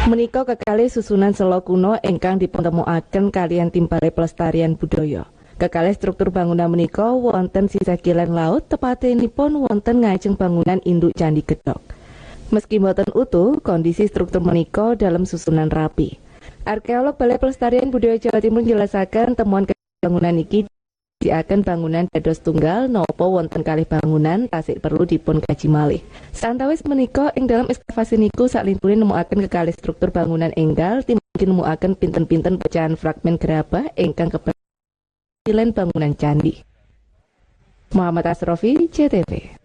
Menika kekalih susunan selo kuno ingkang dipuntemukaken kaliyan Tim Balai Pelestarian Budaya. Kekalih struktur bangunan menika wonten sisah kilen laut tepatinipun wonten ngajeng bangunan induk Candi Gedok. Meski boten utuh, kondisi struktur menika dalam susunan rapi. Arkeolog Balai Pelestarian Budaya Jawa Timur menjelaskan temuan bangunan iki akan bangunan dados tunggal nopo wonten kalih bangunan tasik perlu dipun kaji malih. Santawis menika ing dalam ekskavasi niku saklimpure nemukaken kekalih struktur bangunan enggal timugi nemukaken pinten-pinten pecahan fragmen gerabah ingkang kepilen bangunan candi. Muhammad Asrofi, CTV.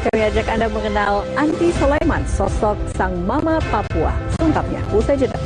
Kami ajak Anda mengenal Anti Sulaiman, sosok sang mama Papua. Selengkapnya usai jeda.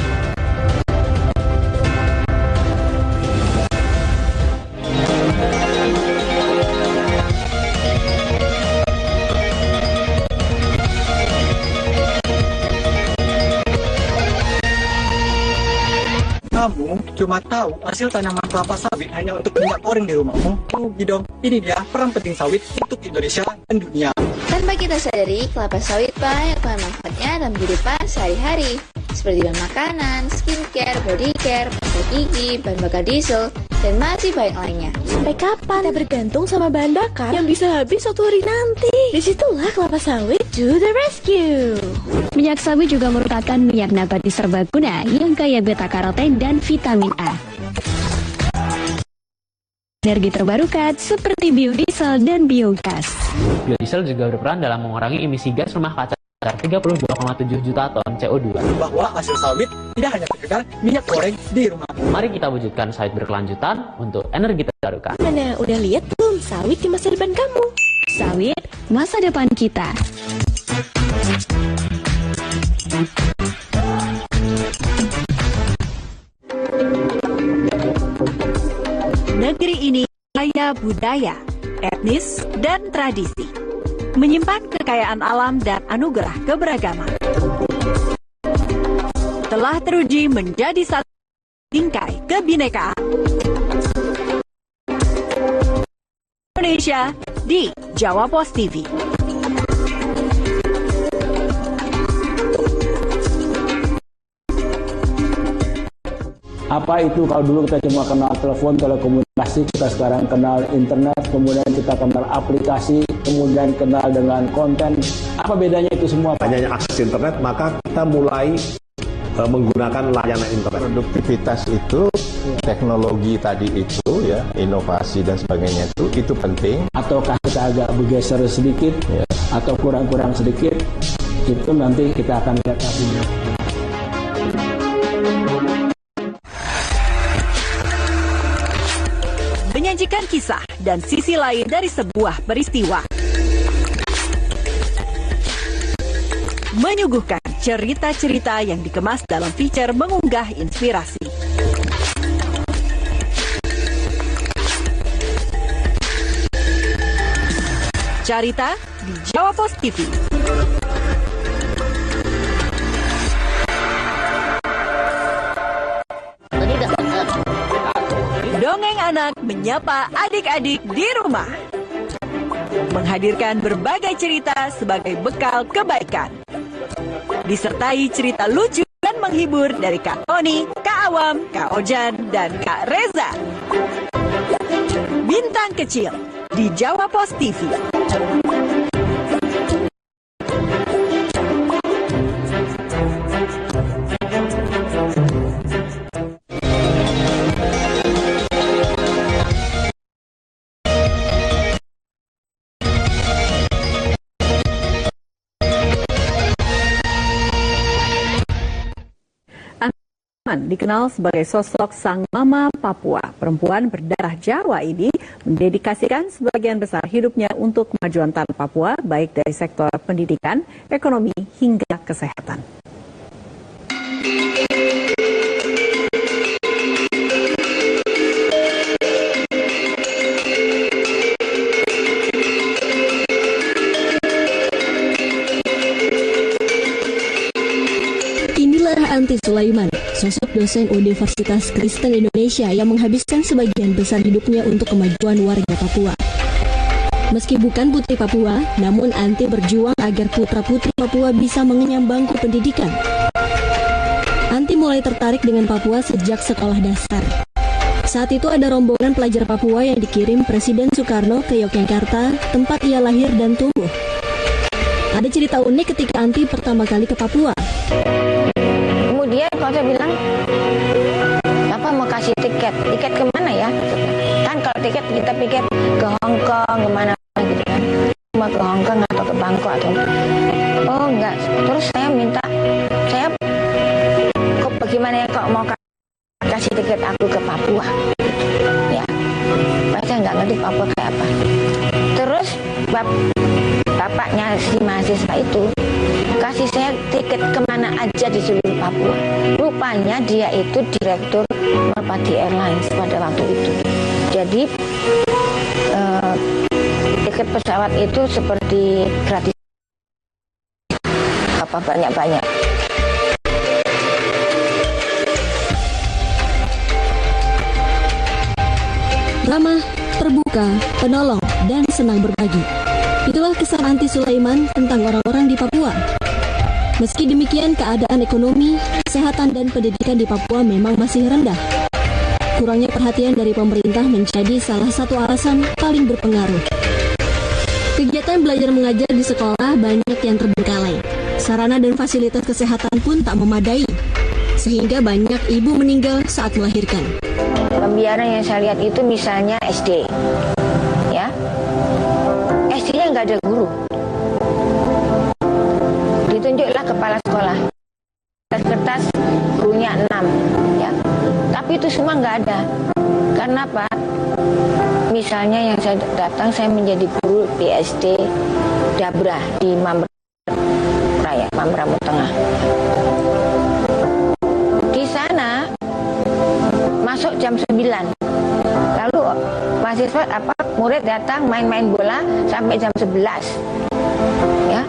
Kamu cuma tahu hasil tanaman kelapa sawit hanya untuk minyak goreng di rumahmu. Rugi dong. Ini dia peran penting sawit untuk Indonesia dan dunia. Tanpa kita sadari, kelapa sawit banyak manfaatnya dalam kehidupan sehari-hari. Seperti bahan makanan, skincare, body care, pasta gigi, bahan bakar diesel, dan masih banyak lainnya. Sampai kapan kita bergantung sama bahan bakar yang bisa habis suatu hari nanti? Disitulah kelapa sawit to the rescue. Minyak sawit juga merupakan minyak nabati serbaguna yang kaya beta-karoten dan vitamin A. Energi terbarukan seperti biodiesel dan biogas. Biodiesel juga berperan dalam mengurangi emisi gas rumah kaca sebesar 32,7 juta ton CO2. Bahwa hasil sawit tidak hanya sekedar minyak goreng di rumah. Mari kita wujudkan sawit berkelanjutan untuk energi terbarukan. Mana udah lihat belum sawit di masa depan kamu? Sawit, masa depan kita. Negeri ini kaya budaya, etnis, dan tradisi. Menyimpan kekayaan alam dan anugerah keberagaman. Telah teruji menjadi satu bingkai kebinekaan. Indonesia di Jawa Pos TV. Apa itu kalau dulu kita cuma kenal telepon, telekomunikasi, kita sekarang kenal internet, kemudian kita kenal aplikasi, kemudian kenal dengan konten. Apa bedanya itu semua? Banyaknya akses internet, maka kita mulai menggunakan layanan internet. Produktivitas itu, teknologi tadi itu ya, inovasi dan sebagainya itu penting. Ataukah kita agak bergeser sedikit, atau kurang-kurang sedikit, itu nanti kita akan lihat hasilnya. Menyajikan kisah dan sisi lain dari sebuah peristiwa. Menyuguhkan cerita-cerita yang dikemas dalam feature mengunggah inspirasi. Carita di Jawa Pos TV. Dongeng anak menyapa adik-adik di rumah. Menghadirkan berbagai cerita sebagai bekal kebaikan. Disertai cerita lucu dan menghibur dari Kak Tony, Kak Awam, Kak Ojan, dan Kak Reza. Bintang kecil di Jawa Pos TV. Dikenal sebagai sosok sang mama Papua, perempuan berdarah Jawa ini mendedikasikan sebagian besar hidupnya untuk kemajuan tanah Papua, baik dari sektor pendidikan, ekonomi, hingga kesehatan. Anti Sulaiman, sosok dosen Universitas Kristen Indonesia yang menghabiskan sebagian besar hidupnya untuk kemajuan warga Papua. Meski bukan putri Papua, namun Anti berjuang agar putra-putri Papua bisa mengenyam bangku pendidikan. Anti mulai tertarik dengan Papua sejak sekolah dasar. Saat itu ada rombongan pelajar Papua yang dikirim Presiden Soekarno ke Yogyakarta, tempat ia lahir dan tumbuh. Ada cerita unik ketika Anti pertama kali ke Papua. Kemudian kalau saya bilang, Bapak mau kasih tiket kemana ya? Kan kalau tiket kita pikir ke Hong Kong, kemana gitu kan. Mau ke Hong Kong atau ke Bangkok atau oh enggak. Terus saya minta, kok bagaimana ya kok mau kasih tiket aku ke Papua? Ya, saya nggak ngerti Papua kayak apa. Terus bapaknya si mahasiswa itu kasih saya tiket kemana aja di seluruh Papua. Rupanya dia itu direktur Merpati Airlines pada waktu itu. Jadi tiket pesawat itu seperti gratis, apa banyak-banyak. Ramah, terbuka, penolong, dan senang berbagi. Itulah kesan Anti Sulaiman tentang orang-orang di Papua. Meski demikian, keadaan ekonomi, kesehatan, dan pendidikan di Papua memang masih rendah. Kurangnya perhatian dari pemerintah menjadi salah satu alasan paling berpengaruh. Kegiatan belajar mengajar di sekolah banyak yang terbengkalai. Sarana dan fasilitas kesehatan pun tak memadai, sehingga banyak ibu meninggal saat melahirkan. Pembiaran yang saya lihat itu misalnya SD, ya, SD-nya nggak ada guru, ditunjuklah kepala sekolah, kertas gurunya 6, ya, tapi itu semua nggak ada. Karena apa? Misalnya yang saya datang, saya menjadi guru di SD Dabra di Mamber Raya, Mamberamo Tengah. Di sana masuk jam 9. Lalu mahasiswa murid datang main-main bola sampai jam 11. Ya.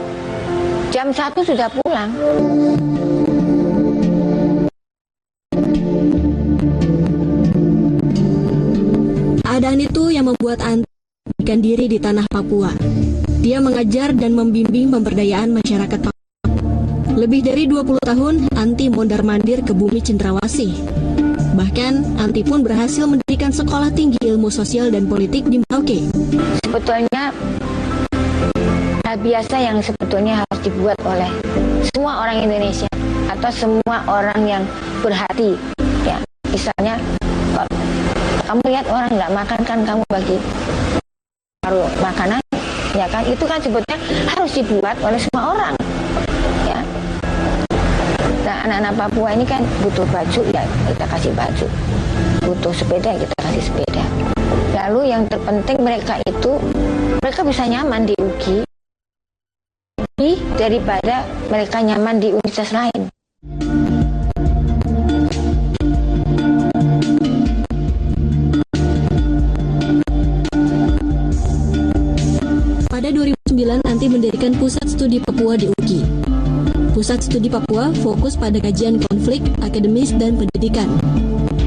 Jam 1 sudah pulang. Keadaan itu yang membuat Anti membikin diri di tanah Papua. Dia mengajar dan membimbing pemberdayaan masyarakat Papua. Lebih dari 20 tahun, Anti mondar-mandir ke bumi Cendrawasih. Bahkan, Anti pun berhasil mendirikan sekolah tinggi ilmu sosial dan politik di Merauke. Sebetulnya, hal biasa yang sebetulnya harus dibuat oleh semua orang Indonesia atau semua orang yang berhati. Ya, misalnya, kamu lihat orang nggak makan kan kamu bagi paruh makanan, ya kan? Itu kan sebetulnya harus dibuat oleh semua orang. Ya. Nah, anak-anak Papua ini kan butuh baju, ya kita kasih baju. Butuh sepeda, kita kasih sepeda. Lalu yang terpenting mereka bisa nyaman di UGI daripada mereka nyaman di universitas lain. Pada 2009, Anti mendirikan Pusat Studi Papua di UGI. Pusat Studi Papua fokus pada kajian konflik, akademis, dan pendidikan.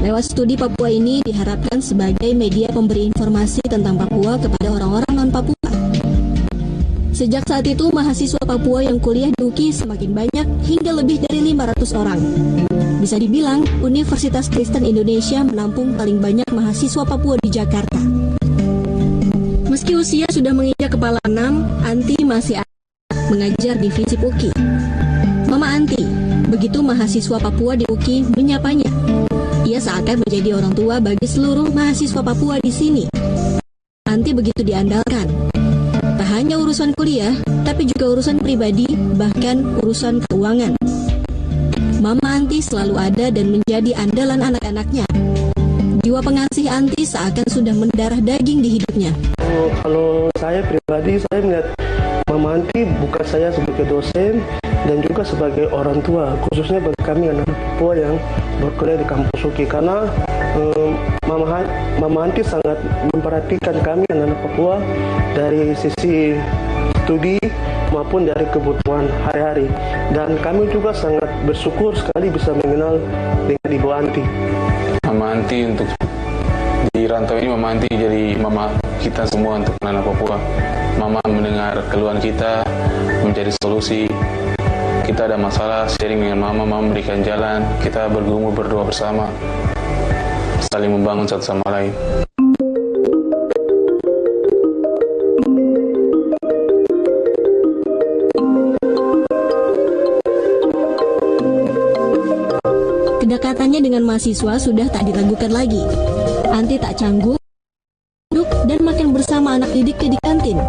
Lewat studi Papua ini diharapkan sebagai media pemberi informasi tentang Papua kepada orang-orang non-Papua. Sejak saat itu, mahasiswa Papua yang kuliah di UGI semakin banyak hingga lebih dari 500 orang. Bisa dibilang, Universitas Kristen Indonesia menampung paling banyak mahasiswa Papua di Jakarta. Meski usia sudah menginjak kepala 6, Anti masih mengajar di FISIP UGI. Mama Anti, begitu mahasiswa Papua di UGI menyapanya. Ia seakan menjadi orang tua bagi seluruh mahasiswa Papua di sini. Anti begitu diandalkan. Tak hanya urusan kuliah, tapi juga urusan pribadi, bahkan urusan keuangan. Mama Anti selalu ada dan menjadi andalan anak-anaknya. Jiwa pengasih Anti seakan sudah mendarah daging di hidupnya. Kalau saya pribadi, saya melihat Mama Anti bukan saya sebagai dosen dan juga sebagai orang tua, khususnya bagi kami anak Papua yang berkuliah di kampus UGI, karena Mama Anti sangat memperhatikan kami anak Papua dari sisi studi maupun dari kebutuhan hari-hari, dan kami juga sangat bersyukur sekali bisa mengenal dengan Ibu Anti. Mama Anti untuk di rantau ini, Mama Anti jadi mama kita semua untuk anak Papua. Mama mendengar keluhan kita, mencari solusi. kita ada masalah, sharing dengan mama memberikan jalan, kita bergumul berdoa bersama, saling membangun satu sama lain. Kedekatannya dengan mahasiswa sudah tak diragukan lagi. Anti tak canggung, duduk dan makan bersama anak didiknya di kantin.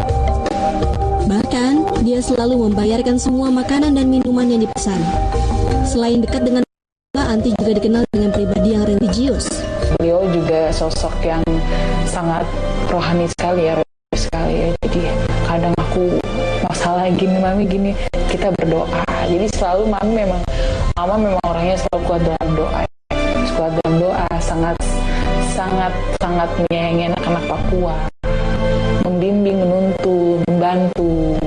Bahkan, dia selalu membayarkan semua makanan dan minuman yang dipesan. Selain dekat dengan Anti juga dikenal dengan pribadi yang religius. Beliau juga sosok yang sangat rohani sekali ya. Jadi kadang aku masalah gini, mami gini, kita berdoa. Jadi selalu mama memang orangnya selalu kuat dalam doa. Kuat dalam doa, sangat menyayangi anak-anak Papua. Membimbing, menuntun, membantu.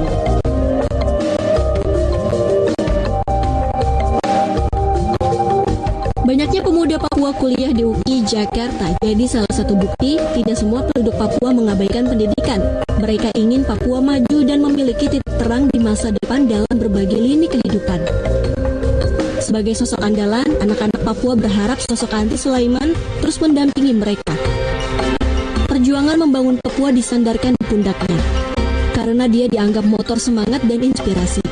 Banyaknya pemuda Papua kuliah di UI Jakarta jadi salah satu bukti tidak semua penduduk Papua mengabaikan pendidikan. Mereka ingin Papua maju dan memiliki titik terang di masa depan dalam berbagai lini kehidupan. Sebagai sosok andalan, anak-anak Papua berharap sosok Anti Sulaiman terus mendampingi mereka. Perjuangan membangun Papua disandarkan di pundaknya, karena dia dianggap motor semangat dan inspirasi.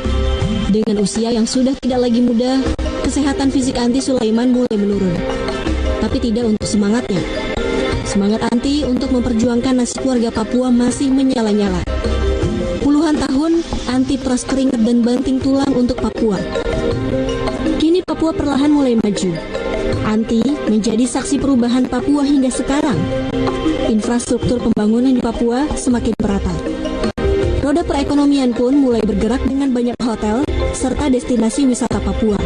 Dengan usia yang sudah tidak lagi muda, kesehatan fisik Anti Sulaiman mulai menurun. Tapi tidak untuk semangatnya. Semangat Anti untuk memperjuangkan nasib warga Papua masih menyala-nyala. Puluhan tahun, Anti peras keringat dan banting tulang untuk Papua. Kini Papua perlahan mulai maju. Anti menjadi saksi perubahan Papua hingga sekarang. Infrastruktur pembangunan di Papua semakin merata. Roda perekonomian pun mulai bergerak dengan banyak hotel serta destinasi wisata Papua.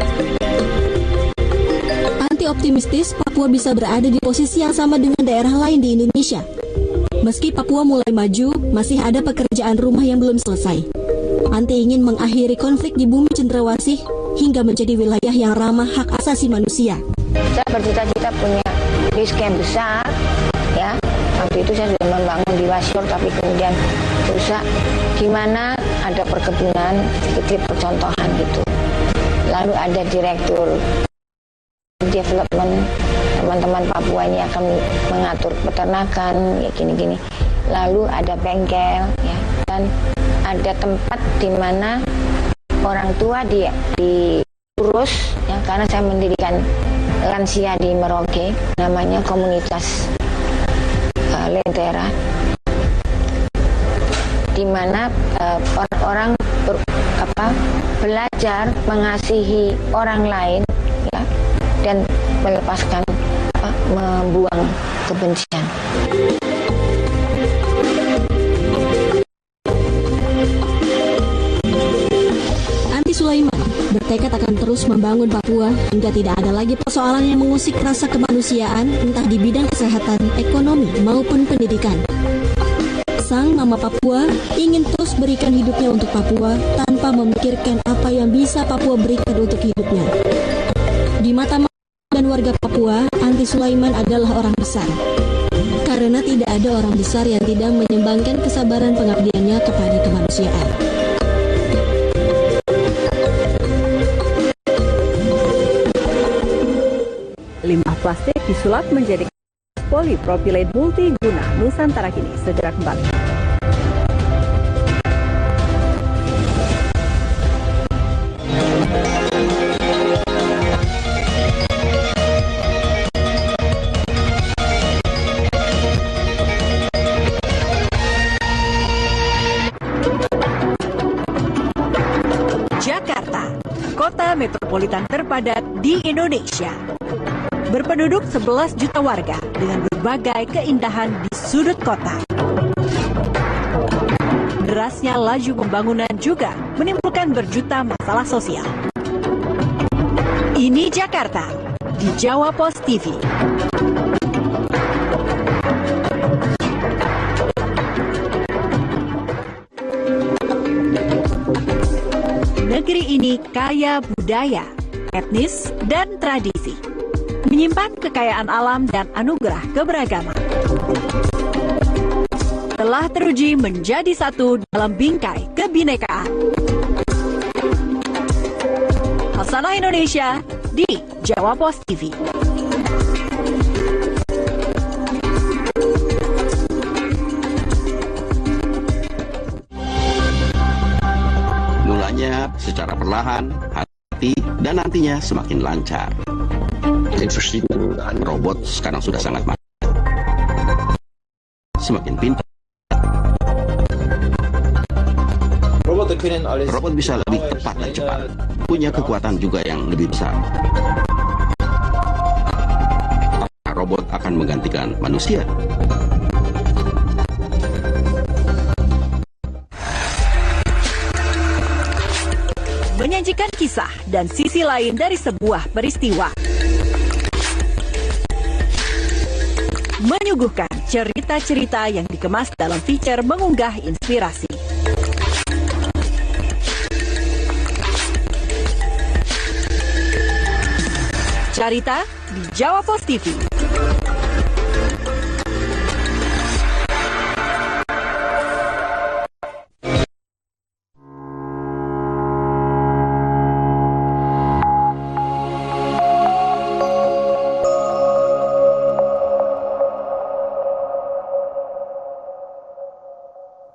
Anti optimistis Papua bisa berada di posisi yang sama dengan daerah lain di Indonesia. Meski Papua mulai maju, masih ada pekerjaan rumah yang belum selesai. Anti ingin mengakhiri konflik di bumi Cendrawasih hingga menjadi wilayah yang ramah hak asasi manusia. Saya bercita-cita punya base camp besar, ya. Waktu itu saya sudah membangun di Wasior, tapi kemudian rusak. Di mana ada perkebunan, sedikit percontohan gitu. Lalu ada direktur development, teman-teman Papua ini akan mengatur peternakan, ya gini-gini. Lalu ada bengkel, ya, dan ada tempat di mana orang tua diurus, ya, karena saya mendirikan lansia di Merauke, namanya komunitas Lentera, di mana orang-orang belajar mengasihi orang lain, ya, dan melepaskan membuang kebencian. Anti Sulaiman bertekad akan terus membangun Papua hingga tidak ada lagi persoalan yang mengusik rasa kemanusiaan, entah di bidang kesehatan, ekonomi, maupun pendidikan. Sang mama Papua ingin terus berikan hidupnya untuk Papua tanpa memikirkan apa yang bisa Papua berikan untuk hidupnya. Di mata dan warga Papua, Anti Sulaiman adalah orang besar. Karena tidak ada orang besar yang tidak menyumbangkan kesabaran pengabdiannya kepada kemanusiaan. Limbah plastik disulap menjadi polipropilen multiguna. Nusantara kini segera kembali. Jakarta, kota metropolitan terpadat di Indonesia. Berpenduduk 11 juta warga dengan berbagai keindahan di sudut kota. Derasnya laju pembangunan juga menimbulkan berjuta masalah sosial. Ini Jakarta di Jawa Pos TV. Negeri ini kaya budaya, etnis, dan tradisi. Menyimpan kekayaan alam dan anugerah keberagaman. Telah teruji menjadi satu dalam bingkai kebinekaan. Suasana Indonesia di Jawa Pos TV. Mulanya secara perlahan, hati, dan nantinya semakin lancar. Robot sekarang sudah sangat maju. Semakin pintar. Robot bisa lebih tepat dan cepat. Punya kekuatan juga yang lebih besar. Robot akan menggantikan manusia. Menyajikan kisah dan sisi lain dari sebuah peristiwa. Menyuguhkan cerita-cerita yang dikemas dalam feature mengunggah inspirasi. Carita di Jawa Pos TV.